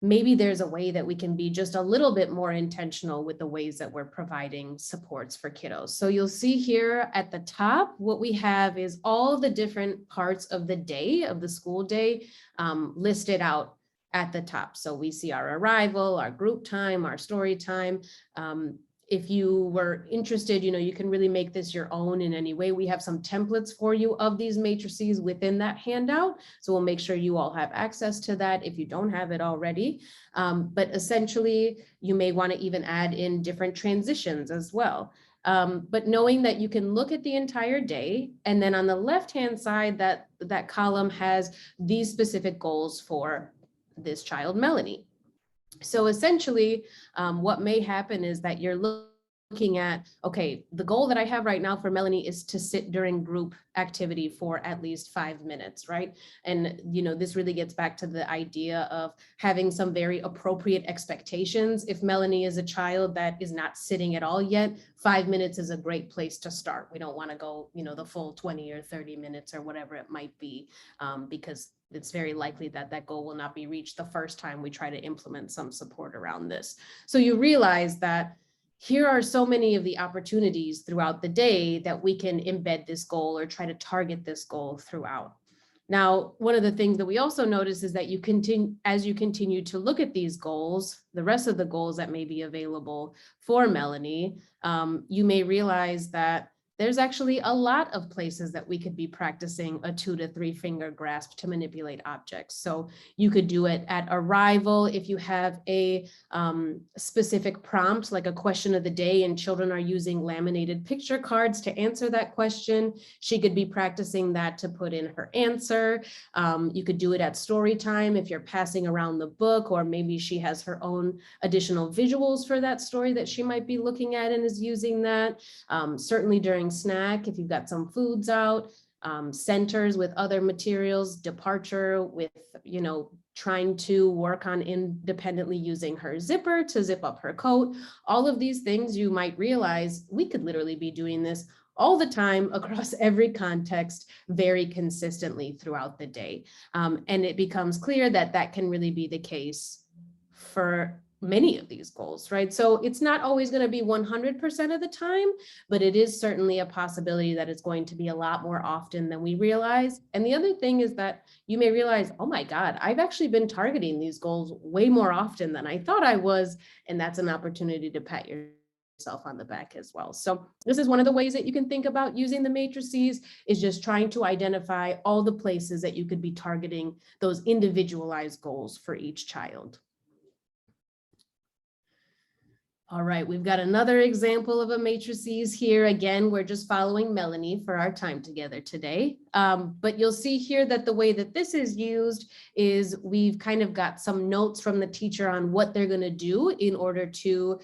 maybe there's a way that we can be just a little bit more intentional with the ways that we're providing supports for kiddos. So you'll see here at the top, what we have is all the different parts of the day, of the school day, listed out at the top. So we see our arrival, our group time, our story time. If you were interested, you can really make this your own in any way. We have some templates for you of these matrices within that handout. So we'll make sure you all have access to that if you don't have it already. But essentially, you may want to even add in different transitions as well. But knowing that you can look at the entire day, and then on the left-hand side, that column has these specific goals for this child, Melanie. So essentially, what may happen is that you're looking at, okay, the goal that I have right now for Melanie is to sit during group activity for at least 5 minutes, right? And, this really gets back to the idea of having some very appropriate expectations. If Melanie is a child that is not sitting at all yet, 5 minutes is a great place to start. We don't want to go, the full 20 or 30 minutes or whatever it might be, because it's very likely that that goal will not be reached the first time we try to implement some support around this. So you realize that here are so many of the opportunities throughout the day that we can embed this goal or try to target this goal throughout. Now, one of the things that we also notice is that as you continue to look at these goals, the rest of the goals that may be available for Melanie, you may realize that there's actually a lot of places that we could be practicing a 2 to 3 finger grasp to manipulate objects. So you could do it at arrival if you have a specific prompt, like a question of the day, and children are using laminated picture cards to answer that question. She could be practicing that to put in her answer. You could do it at story time if you're passing around the book, or maybe she has her own additional visuals for that story that she might be looking at and is using that. Certainly during snack, if you've got some foods out, centers with other materials, departure with, trying to work on independently using her zipper to zip up her coat. All of these things you might realize we could literally be doing this all the time across every context very consistently throughout the day. And it becomes clear that that can really be the case for many of these goals, right? So it's not always going to be 100% of the time, but it is certainly a possibility that it's going to be a lot more often than we realize. And the other thing is that you may realize, oh my God, I've actually been targeting these goals way more often than I thought I was. And that's an opportunity to pat yourself on the back as well. So this is one of the ways that you can think about using the matrices, is just trying to identify all the places that you could be targeting those individualized goals for each child. All right, we've got another example of a matrices here. Again, we're just following Melanie for our time together today. But you'll see here that the way that this is used is we've kind of got some notes from the teacher on what they're going to do in order to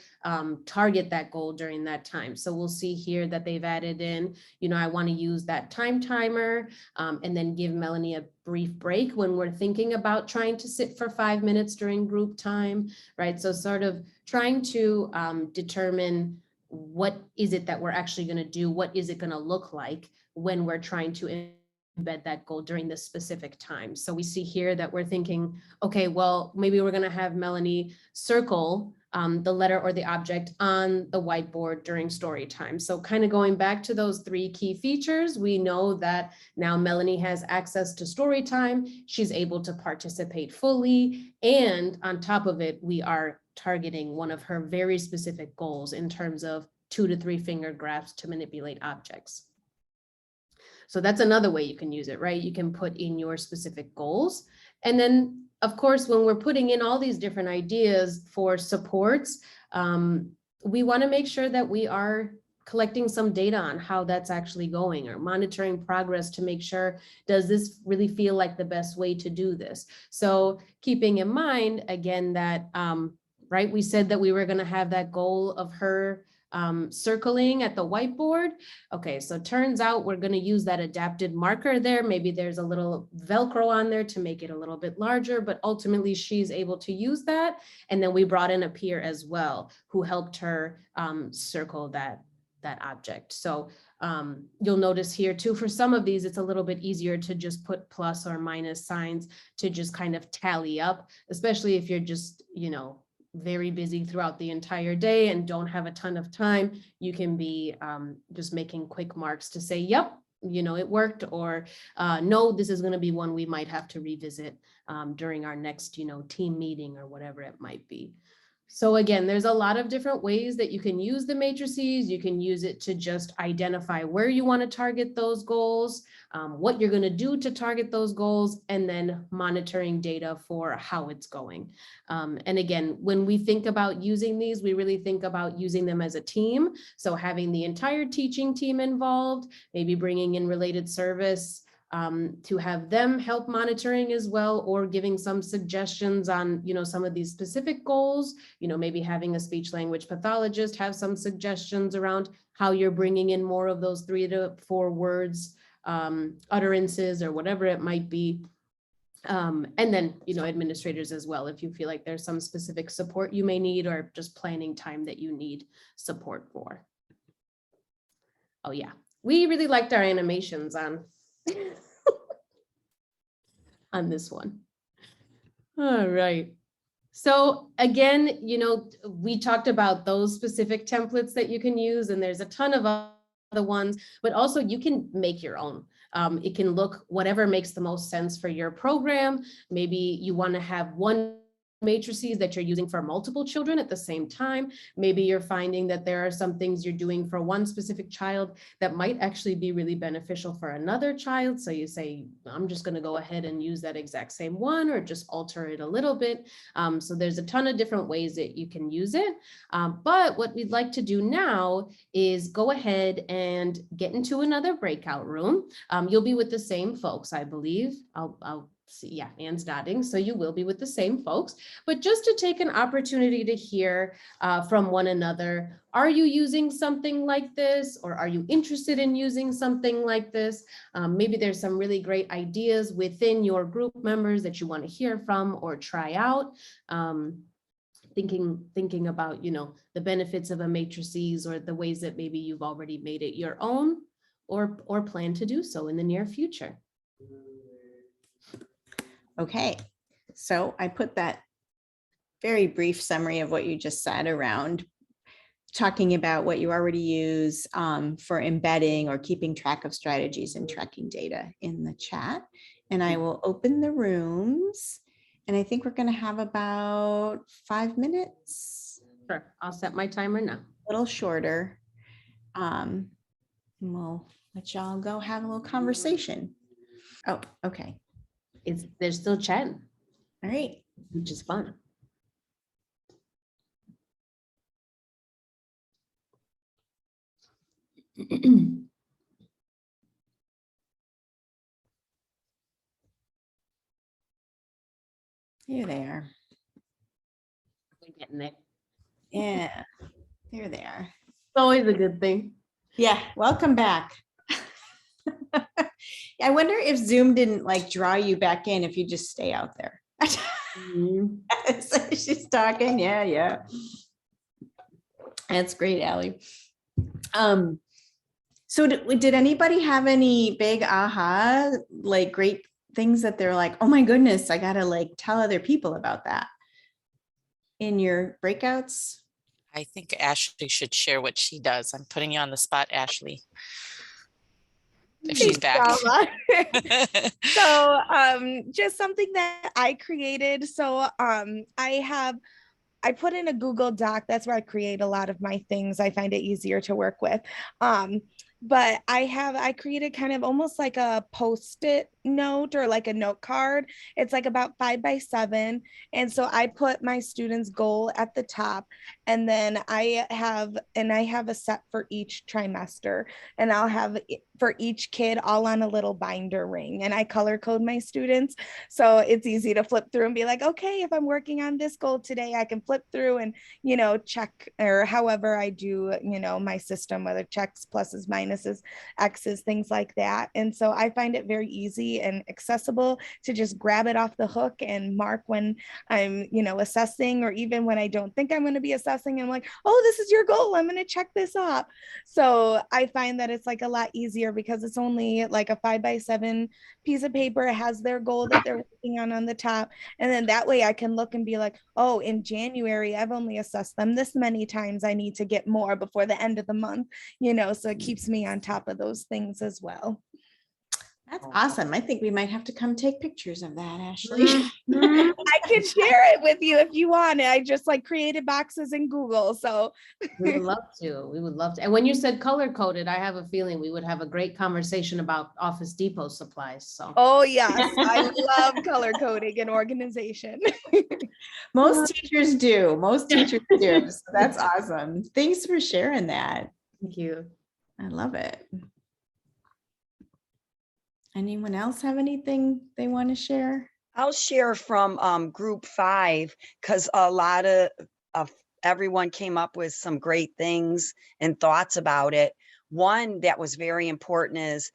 target that goal during that time. So we'll see here that they've added in, you know, I want to use that time timer, and then give Melanie a brief break when we're thinking about trying to sit for 5 minutes during group time, right? So sort of trying to determine what is it that we're actually going to do, what is it going to look like when we're trying to embed that goal during this specific time. So we see here that we're thinking, okay, well, maybe we're going to have Melanie circle the letter or the object on the whiteboard during story time. So kind of going back to those 3 key features, we know that now Melanie has access to story time. She's able to participate fully. And on top of it, we are targeting one of her very specific goals in terms of 2 to 3 finger grasps to manipulate objects. So that's another way you can use it, right? You can put in your specific goals. And then, of course, when we're putting in all these different ideas for supports, we want to make sure that we are collecting some data on how that's actually going, or monitoring progress to make sure, does this really feel like the best way to do this? So keeping in mind, again, that, right, we said that we were going to have that goal of her circling at the whiteboard. Okay, so turns out we're going to use that adapted marker there. Maybe there's a little Velcro on there to make it a little bit larger, but ultimately she's able to use that. And then we brought in a peer as well who helped her circle that object. So you'll notice here too, for some of these, it's a little bit easier to just put plus or minus signs to just kind of tally up, especially if you're just, you know, very busy throughout the entire day and don't have a ton of time. You can be just making quick marks to say, yep, you know, it worked, or no, this is going to be one we might have to revisit during our next, you know, team meeting or whatever it might be. So again, there's a lot of different ways that you can use the matrices. You can use it to just identify where you want to target those goals, what you're going to do to target those goals, and then monitoring data for how it's going. And again, when we think about using these, we really think about using them as a team. So having the entire teaching team involved, maybe bringing in related service to have them help monitoring as well, or giving some suggestions on, you know, some of these specific goals, you know, maybe having a speech language pathologist have some suggestions around how you're bringing in more of those 3 to 4 words, utterances, or whatever it might be. And then, you know, administrators as well, if you feel like there's some specific support you may need, or just planning time that you need support for. Oh yeah, we really liked our animations on on this one. All right. So again, you know, we talked about those specific templates that you can use, and there's a ton of other ones, but also you can make your own. It can look whatever makes the most sense for your program. Maybe you want to have one matrices that you're using for multiple children at the same time. Maybe you're finding that there are some things you're doing for one specific child that might actually be really beneficial for another child. So you say, I'm just going to go ahead and use that exact same one, or just alter it a little bit. So there's a ton of different ways that you can use it. But what we'd like to do now is go ahead and get into another breakout room. You'll be with the same folks, I believe. I'll see, yeah, Anne's nodding. So you will be with the same folks, but just to take an opportunity to hear from one another. Are you using something like this, or are you interested in using something like this? Maybe there's some really great ideas within your group members that you want to hear from or try out. thinking about, the benefits of a matrices or the ways that maybe you've already made it your own or plan to do so in the near future. Okay, so I put that very brief summary of what you just said around talking about what you already use for embedding or keeping track of strategies and tracking data in the chat. And I will open the rooms. And I think we're going to have about 5 minutes. Sure, I'll set my timer now. A little shorter. And we'll let y'all go have a little conversation. Oh, okay. They're still chatting. All right. Which is fun. Here they are. We're getting there. Yeah, there they are. It's always a good thing. Yeah, welcome back. I wonder if Zoom didn't like draw you back in if you just stay out there. So she's talking. Yeah. That's great, Allie. So did anybody have any big aha, like great things that they're like, oh my goodness, I gotta like tell other people about that in your breakouts? I think Ashley should share what she does. I'm putting you on the spot, Ashley. If she's back. So just something that I created. So I put in a Google Doc. That's where I create a lot of my things. I find it easier to work with. But I created kind of almost like a Post-it note or like a note card. It's like about 5 by 7. And so I put my students' goal at the top, and then I have a set for each trimester, and I'll have for each kid all on a little binder ring, and I color code my students. So it's easy to flip through and be like, okay, if I'm working on this goal today, I can flip through and, check, or however I do, my system, whether checks, pluses, minuses, X's, things like that. And so I find it very easy and accessible to just grab it off the hook and mark when I'm, assessing, or even when I don't think I'm going to be assessing. I'm like, oh, this is your goal. I'm going to check this off. So I find that it's like a lot easier because it's only like a 5 by 7 piece of paper. It has their goal that they're working on the top. And then that way I can look and be like, oh, in January, I've only assessed them this many times. I need to get more before the end of the month, so it keeps me on top of those things as well. That's awesome. I think we might have to come take pictures of that, Ashley. I can share it with you if you want. I just created boxes in Google. So we would love to. We would love to. And when you said color coded, I have a feeling we would have a great conversation about Office Depot supplies. So. Oh yes, I love color coding and organization. Most teachers do. So that's awesome. Thanks for sharing that. Thank you. I love it. Anyone else have anything they want to share? I'll share from group 5, because a lot of everyone came up with some great things and thoughts about it. One that was very important is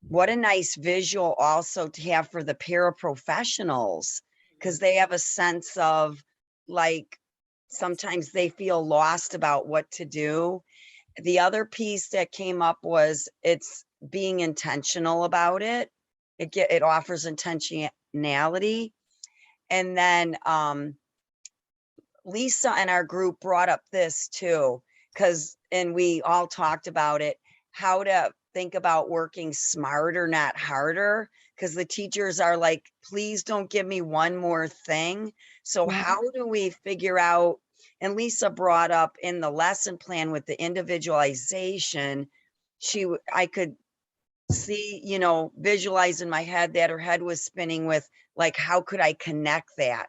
what a nice visual also to have for the paraprofessionals, because they have a sense of sometimes they feel lost about what to do. The other piece that came up was it's being intentional about it. It offers intentionality. And then Lisa and our group brought up this too, and we all talked about it, how to think about working smarter, not harder, because the teachers are like, please don't give me one more thing. So how do we figure out, and Lisa brought up in the lesson plan with the individualization, I could see, visualize in my head that her head was spinning with how could I connect that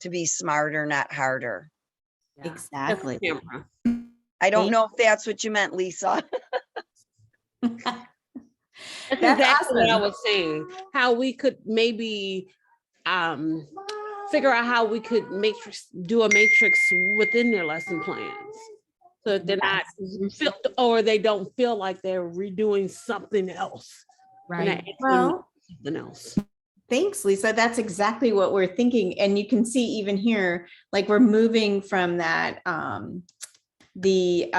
to be smarter, not harder? Yeah. Exactly. I don't know if that's what you meant, Lisa. That's That's exactly what I awesome. was saying. How we could maybe figure out how we could do a matrix within their lesson plans, so that they're not or they don't feel like they're redoing something else. Right. Well, Something else. Thanks, Lisa. That's exactly what we're thinking. And you can see even here, like we're moving from that, the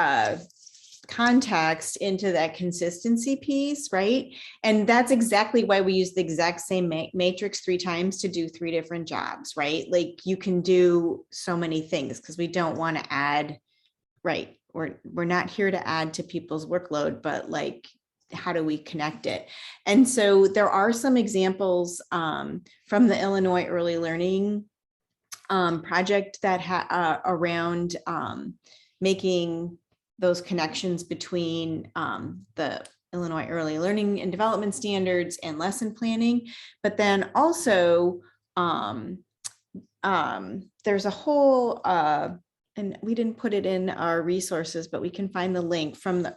context into that consistency piece, right? And that's exactly why we use the exact same matrix 3 times to do 3 different jobs, right? Like you can do so many things because we don't want to add, right? We're not here to add to people's workload, but like, how do we connect it? And so there are some examples from the Illinois Early Learning project that around making those connections between the Illinois Early Learning and Development Standards and lesson planning. But then also there's a whole, and we didn't put it in our resources, but we can find the link from the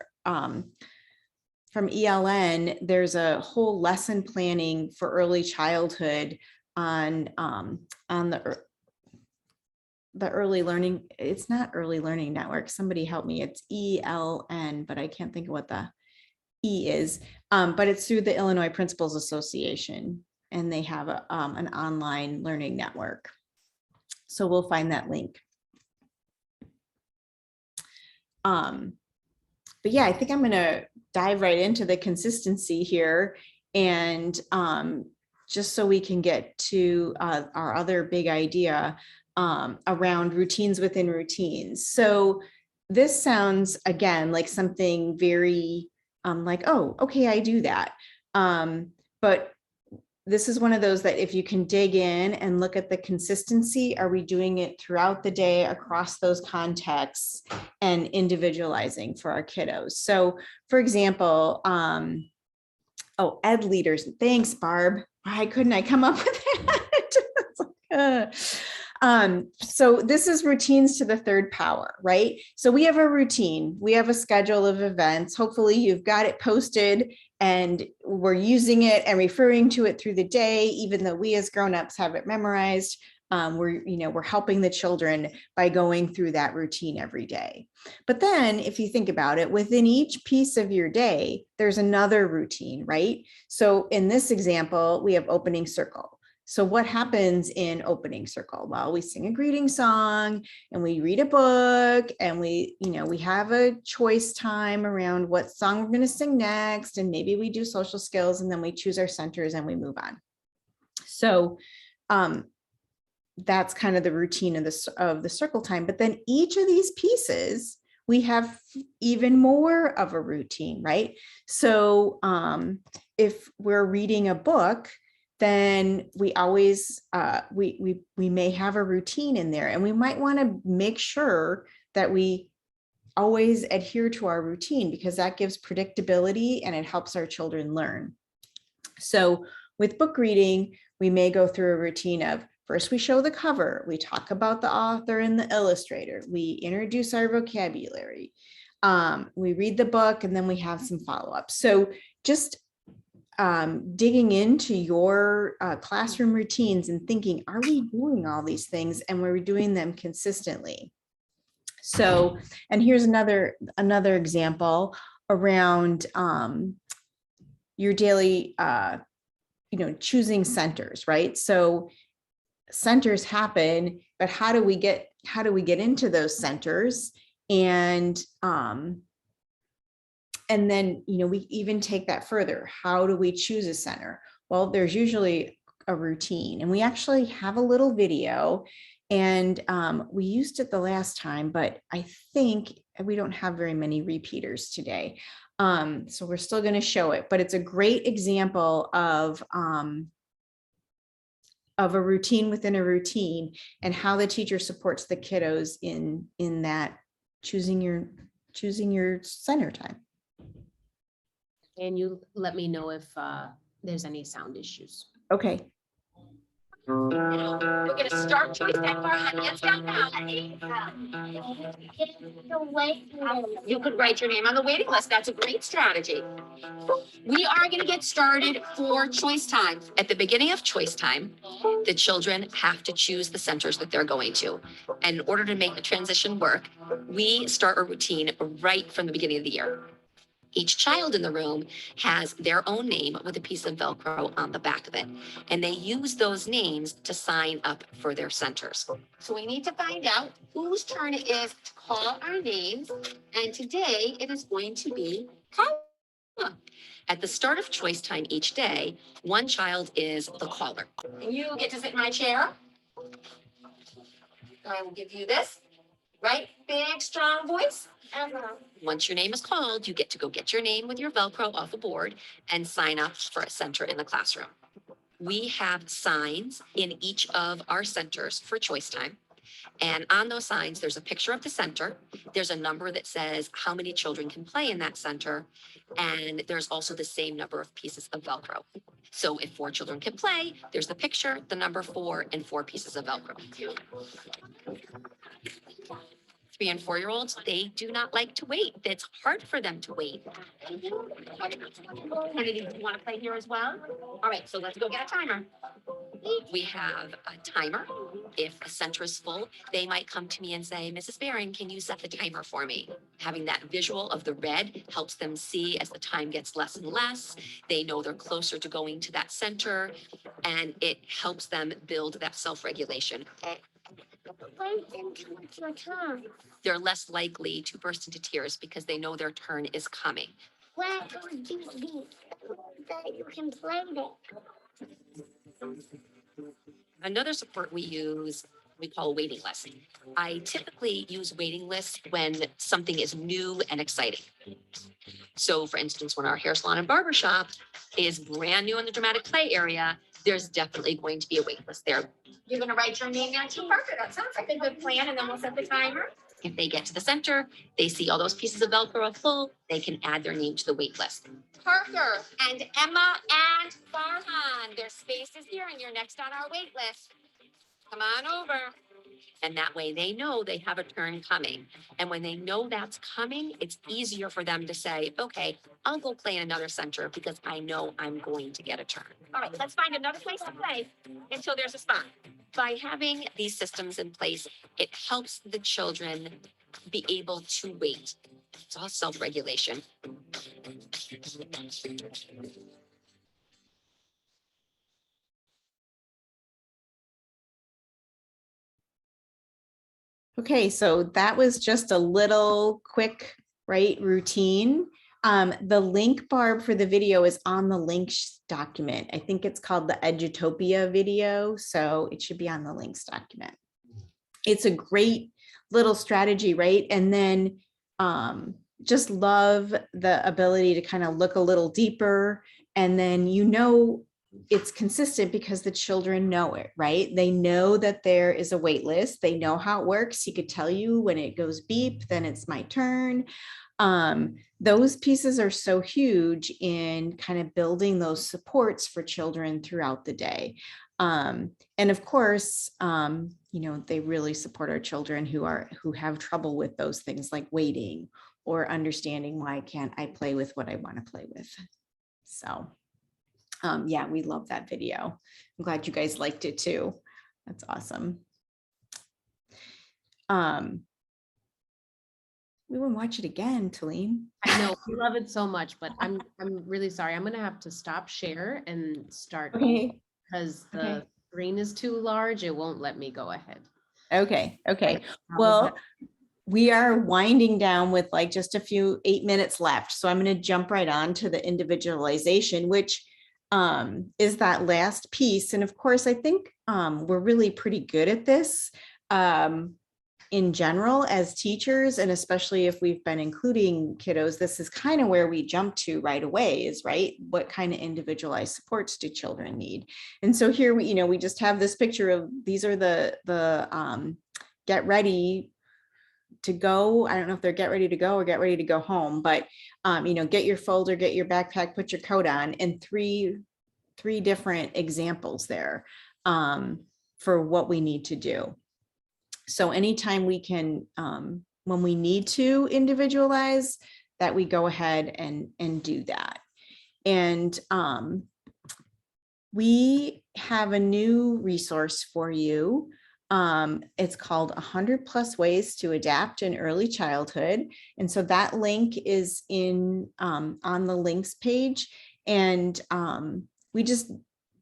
from ELN. There's a whole lesson planning for early childhood on the early learning. It's not Early Learning Network. Somebody help me. It's ELN, but I can't think of what the E is. But it's through the Illinois Principals Association, and they have an online learning network. So we'll find that link. But yeah, I think I'm going to dive right into the consistency here, and just so we can get to our other big idea around routines within routines. So this sounds again like something very like, oh, okay, I do that. But this is one of those that if you can dig in and look at the consistency, are we doing it throughout the day across those contexts and individualizing for our kiddos? So for example, oh, ed leaders. Thanks, Barb. Why couldn't I come up with that? So this is routines to the 3rd power, right? So we have a routine, we have a schedule of events. Hopefully you've got it posted and we're using it and referring to it through the day, even though we as grown-ups have it memorized. We're helping the children by going through that routine every day. But then if you think about it, within each piece of your day, there's another routine, right? So in this example, we have opening circle. So what happens in opening circle? Well, we sing a greeting song and we read a book, and we have a choice time around what song we're going to sing next. And maybe we do social skills, and then we choose our centers and we move on. So that's kind of the routine of the circle time. But then each of these pieces, we have even more of a routine, right? So if we're reading a book, then we always, we may have a routine in there, and we might want to make sure that we always adhere to our routine, because that gives predictability and it helps our children learn. So with book reading, we may go through a routine of, first we show the cover, we talk about the author and the illustrator, we introduce our vocabulary, we read the book, and then we have some follow-up. So just digging into your classroom routines and thinking, are we doing all these things and we're doing them consistently? So, and here's another example around your daily, choosing centers, right? So centers happen, but how do we get into those centers? And then, we even take that further. How do we choose a center? Well, there's usually a routine, and we actually have a little video, and we used it the last time, but I think we don't have very many repeaters today. So we're still going to show it, but it's a great example of a routine within a routine, and how the teacher supports the kiddos in that choosing your center time. And you let me know if there's any sound issues. Okay. We're gonna start choice that far, honey. It's down now. You could write your name on the waiting list. That's a great strategy. We are gonna get started for choice time. At the beginning of choice time, the children have to choose the centers that they're going to. And in order to make the transition work, we start a routine right from the beginning of the year. Each child in the room has their own name with a piece of Velcro on the back of it. And they use those names to sign up for their centers. So we need to find out whose turn it is to call our names. And today it is going to be Carla. At the start of choice time each day, one child is the caller. And you get to sit in my chair. I will give you this, right? Big, strong voice. Once your name is called, you get to go get your name with your Velcro off a board and sign up for a center in the classroom. We have signs in each of our centers for choice time. And on those signs, there's a picture of the center. There's a number that says how many children can play in that center. And there's also the same number of pieces of Velcro. So if 4 children can play, there's the picture, the number 4, and 4 pieces of Velcro. 3 and 4-year-olds, they do not like to wait. It's hard for them to wait. Kennedy, do you want to play here as well? All right, so let's go get a timer. We have a timer. If a center is full, they might come to me and say, Mrs. Barron, can you set the timer for me? Having that visual of the red helps them see as the time gets less and less. They know they're closer to going to that center, and it helps them build that self-regulation. They're less likely to burst into tears because they know their turn is coming. Where would you be that you can play it? Another support we use, we call a waiting list. I typically use waiting lists when something is new and exciting. So for instance, when our hair salon and barber shop is brand new in the dramatic play area, there's definitely going to be a wait list there. You're going to write your name down too, Parker. That sounds like a good plan. And then we'll set the timer. If they get to the center, they see all those pieces of Velcro are full, they can add their name to the wait list. Parker and Emma and Farhan, their space is here and you're next on our wait list. Come on over. And that way they know they have a turn coming. And when they know that's coming, it's easier for them to say, okay, I'll go play in another center because I know I'm going to get a turn. All right, let's find another place to play until there's a spot. By having these systems in place, it helps the children be able to wait. It's all self-regulation. Okay, so that was just a little quick, right, routine. The link, Barb, for the video is on the links document. I think it's called the Edutopia video, so it should be on the links document. It's a great little strategy, right? And then just love the ability to kind of look a little deeper, and then it's consistent because the children know it, right? They know that there is a wait list. They know how it works. He could tell you when it goes beep, then it's my turn. Those pieces are so huge in kind of building those supports for children throughout the day. And of course, they really support our children who have trouble with those things like waiting or understanding why can't I play with what I want to play with. So yeah, we love that video. I'm glad you guys liked it too. That's awesome. We want to watch it again, Talene. I know, we love it so much, but I'm really sorry. I'm gonna have to stop share and start because the screen is too large. It won't let me go ahead. Okay. Well, we are winding down with like just 8 minutes left. So I'm going to jump right on to the individualization, which is that last piece. And of course, I think we're really pretty good at this in general as teachers, and especially if we've been including kiddos, this is kind of where we jump to right away is, right, what kind of individualized supports do children need? And so here we just have this picture of, these are the get ready to go. I don't know if they're get ready to go or get ready to go home, but get your folder, get your backpack, put your coat on, and three different examples there for what we need to do. So anytime we can, when we need to individualize, that we go ahead and do that. And we have a new resource for you It's called 100+ Ways to Adapt in Early Childhood. And so that link is in on the links page. And we just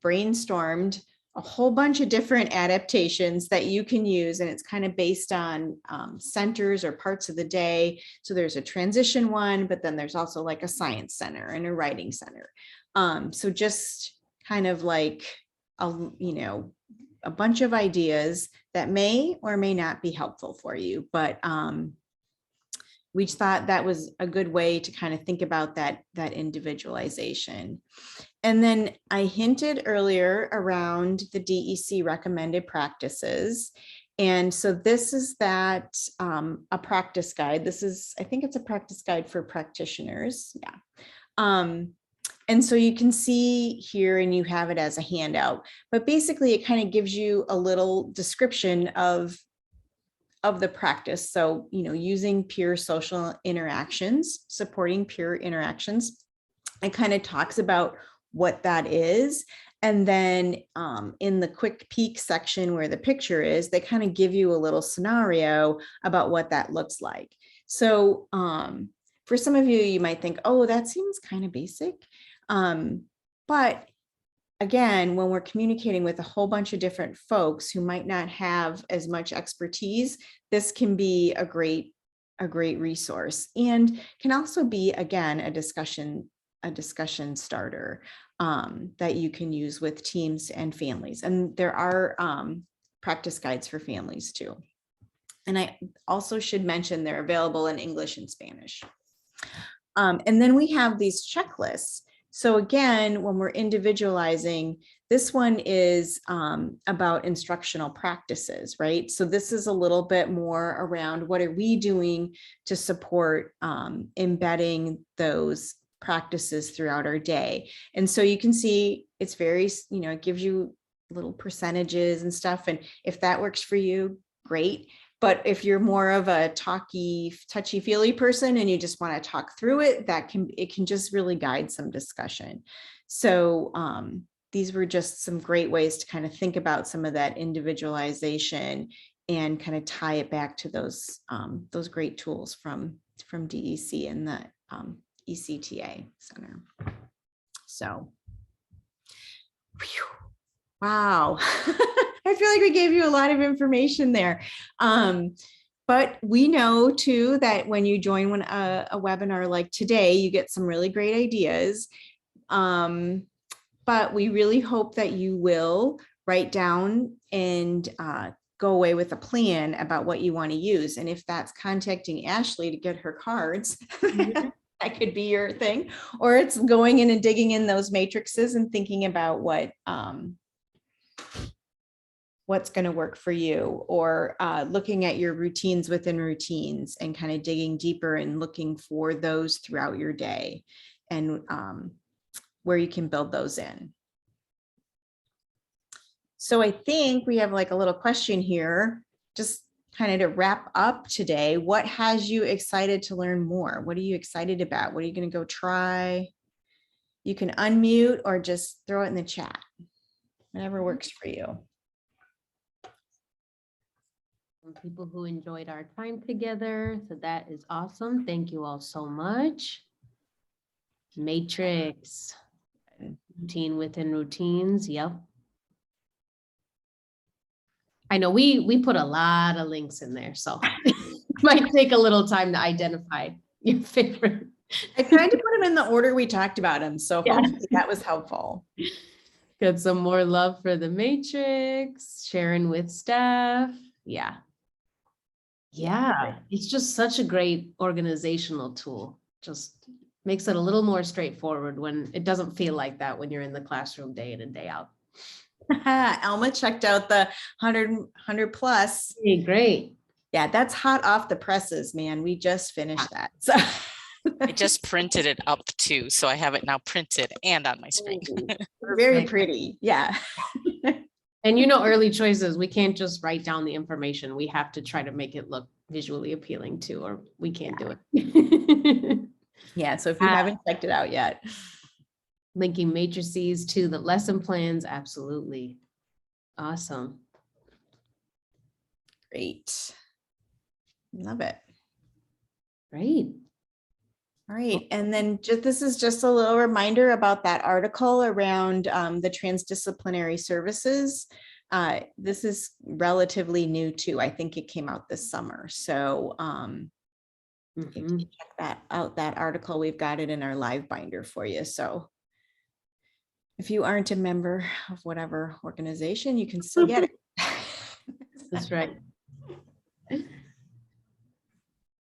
brainstormed a whole bunch of different adaptations that you can use. And it's kind of based on centers or parts of the day. So there's a transition one, but then there's also like a science center and a writing center. So just kind of like, a bunch of ideas that may or may not be helpful for you, but we just thought that was a good way to kind of think about that individualization. And then I hinted earlier around the DEC recommended practices. And so this is that a practice guide. I think it's a practice guide for practitioners. Yeah. And so you can see here, and you have it as a handout, but basically it kind of gives you a little description of the practice. So, using peer social interactions, supporting peer interactions. It kind of talks about what that is. And then in the quick peek section where the picture is, they kind of give you a little scenario about what that looks like. So for some of you, you might think, oh, that seems kind of basic. But again, when we're communicating with a whole bunch of different folks who might not have as much expertise, this can be a great resource, and can also be, again, a discussion starter that you can use with teams and families. And there are practice guides for families too. And I also should mention they're available in English and Spanish. And then we have these checklists. So again, when we're individualizing, this one is about instructional practices, right? So this is a little bit more around what are we doing to support embedding those practices throughout our day. And so you can see it's very, it gives you little percentages and stuff. And if that works for you, great. But if you're more of a touchy-feely person and you just want to talk through it, it can just really guide some discussion. So these were just some great ways to kind of think about some of that individualization and kind of tie it back to those great tools from DEC and the ECTA Center. So, whew, wow. I feel like we gave you a lot of information there. But we know too that when you join a webinar like today, you get some really great ideas. But we really hope that you will write down and go away with a plan about what you want to use. And if that's contacting Ashley to get her cards, that could be your thing. Or it's going in and digging in those matrices and thinking about what's going to work for you, or looking at your routines within routines and kind of digging deeper and looking for those throughout your day and where you can build those in. So I think we have like a little question here, just kind of to wrap up today. What has you excited to learn more? What are you excited about? What are you going to go try? You can unmute or just throw it in the chat, whatever works for you. People who enjoyed our time together. So that is awesome. Thank you all so much. Matrix, routine within routines. Yep. I know we put a lot of links in there, so it might take a little time to identify your favorite. I tried to put them in the order we talked about them, so hopefully that was helpful. Got some more love for the matrix, sharing with staff. Yeah. Yeah, it's just such a great organizational tool. Just makes it a little more straightforward when it doesn't feel like that when you're in the classroom day in and day out. Alma checked out the 100 plus. Hey, great. Yeah, that's hot off the presses, man. We just finished that. So I just printed it up too. So I have it now printed and on my screen. Very pretty. Yeah. And early choices, we can't just write down the information. We have to try to make it look visually appealing too, or we can't do it. Yeah, so if you haven't checked it out yet. Linking matrices to the lesson plans, absolutely. Awesome. Great. Love it. Great. All right, and then this is just a little reminder about that article around the transdisciplinary services. This is relatively new too. I think it came out this summer. So if you check that article, we've got it in our live binder for you. So if you aren't a member of whatever organization, you can still get it. That's right.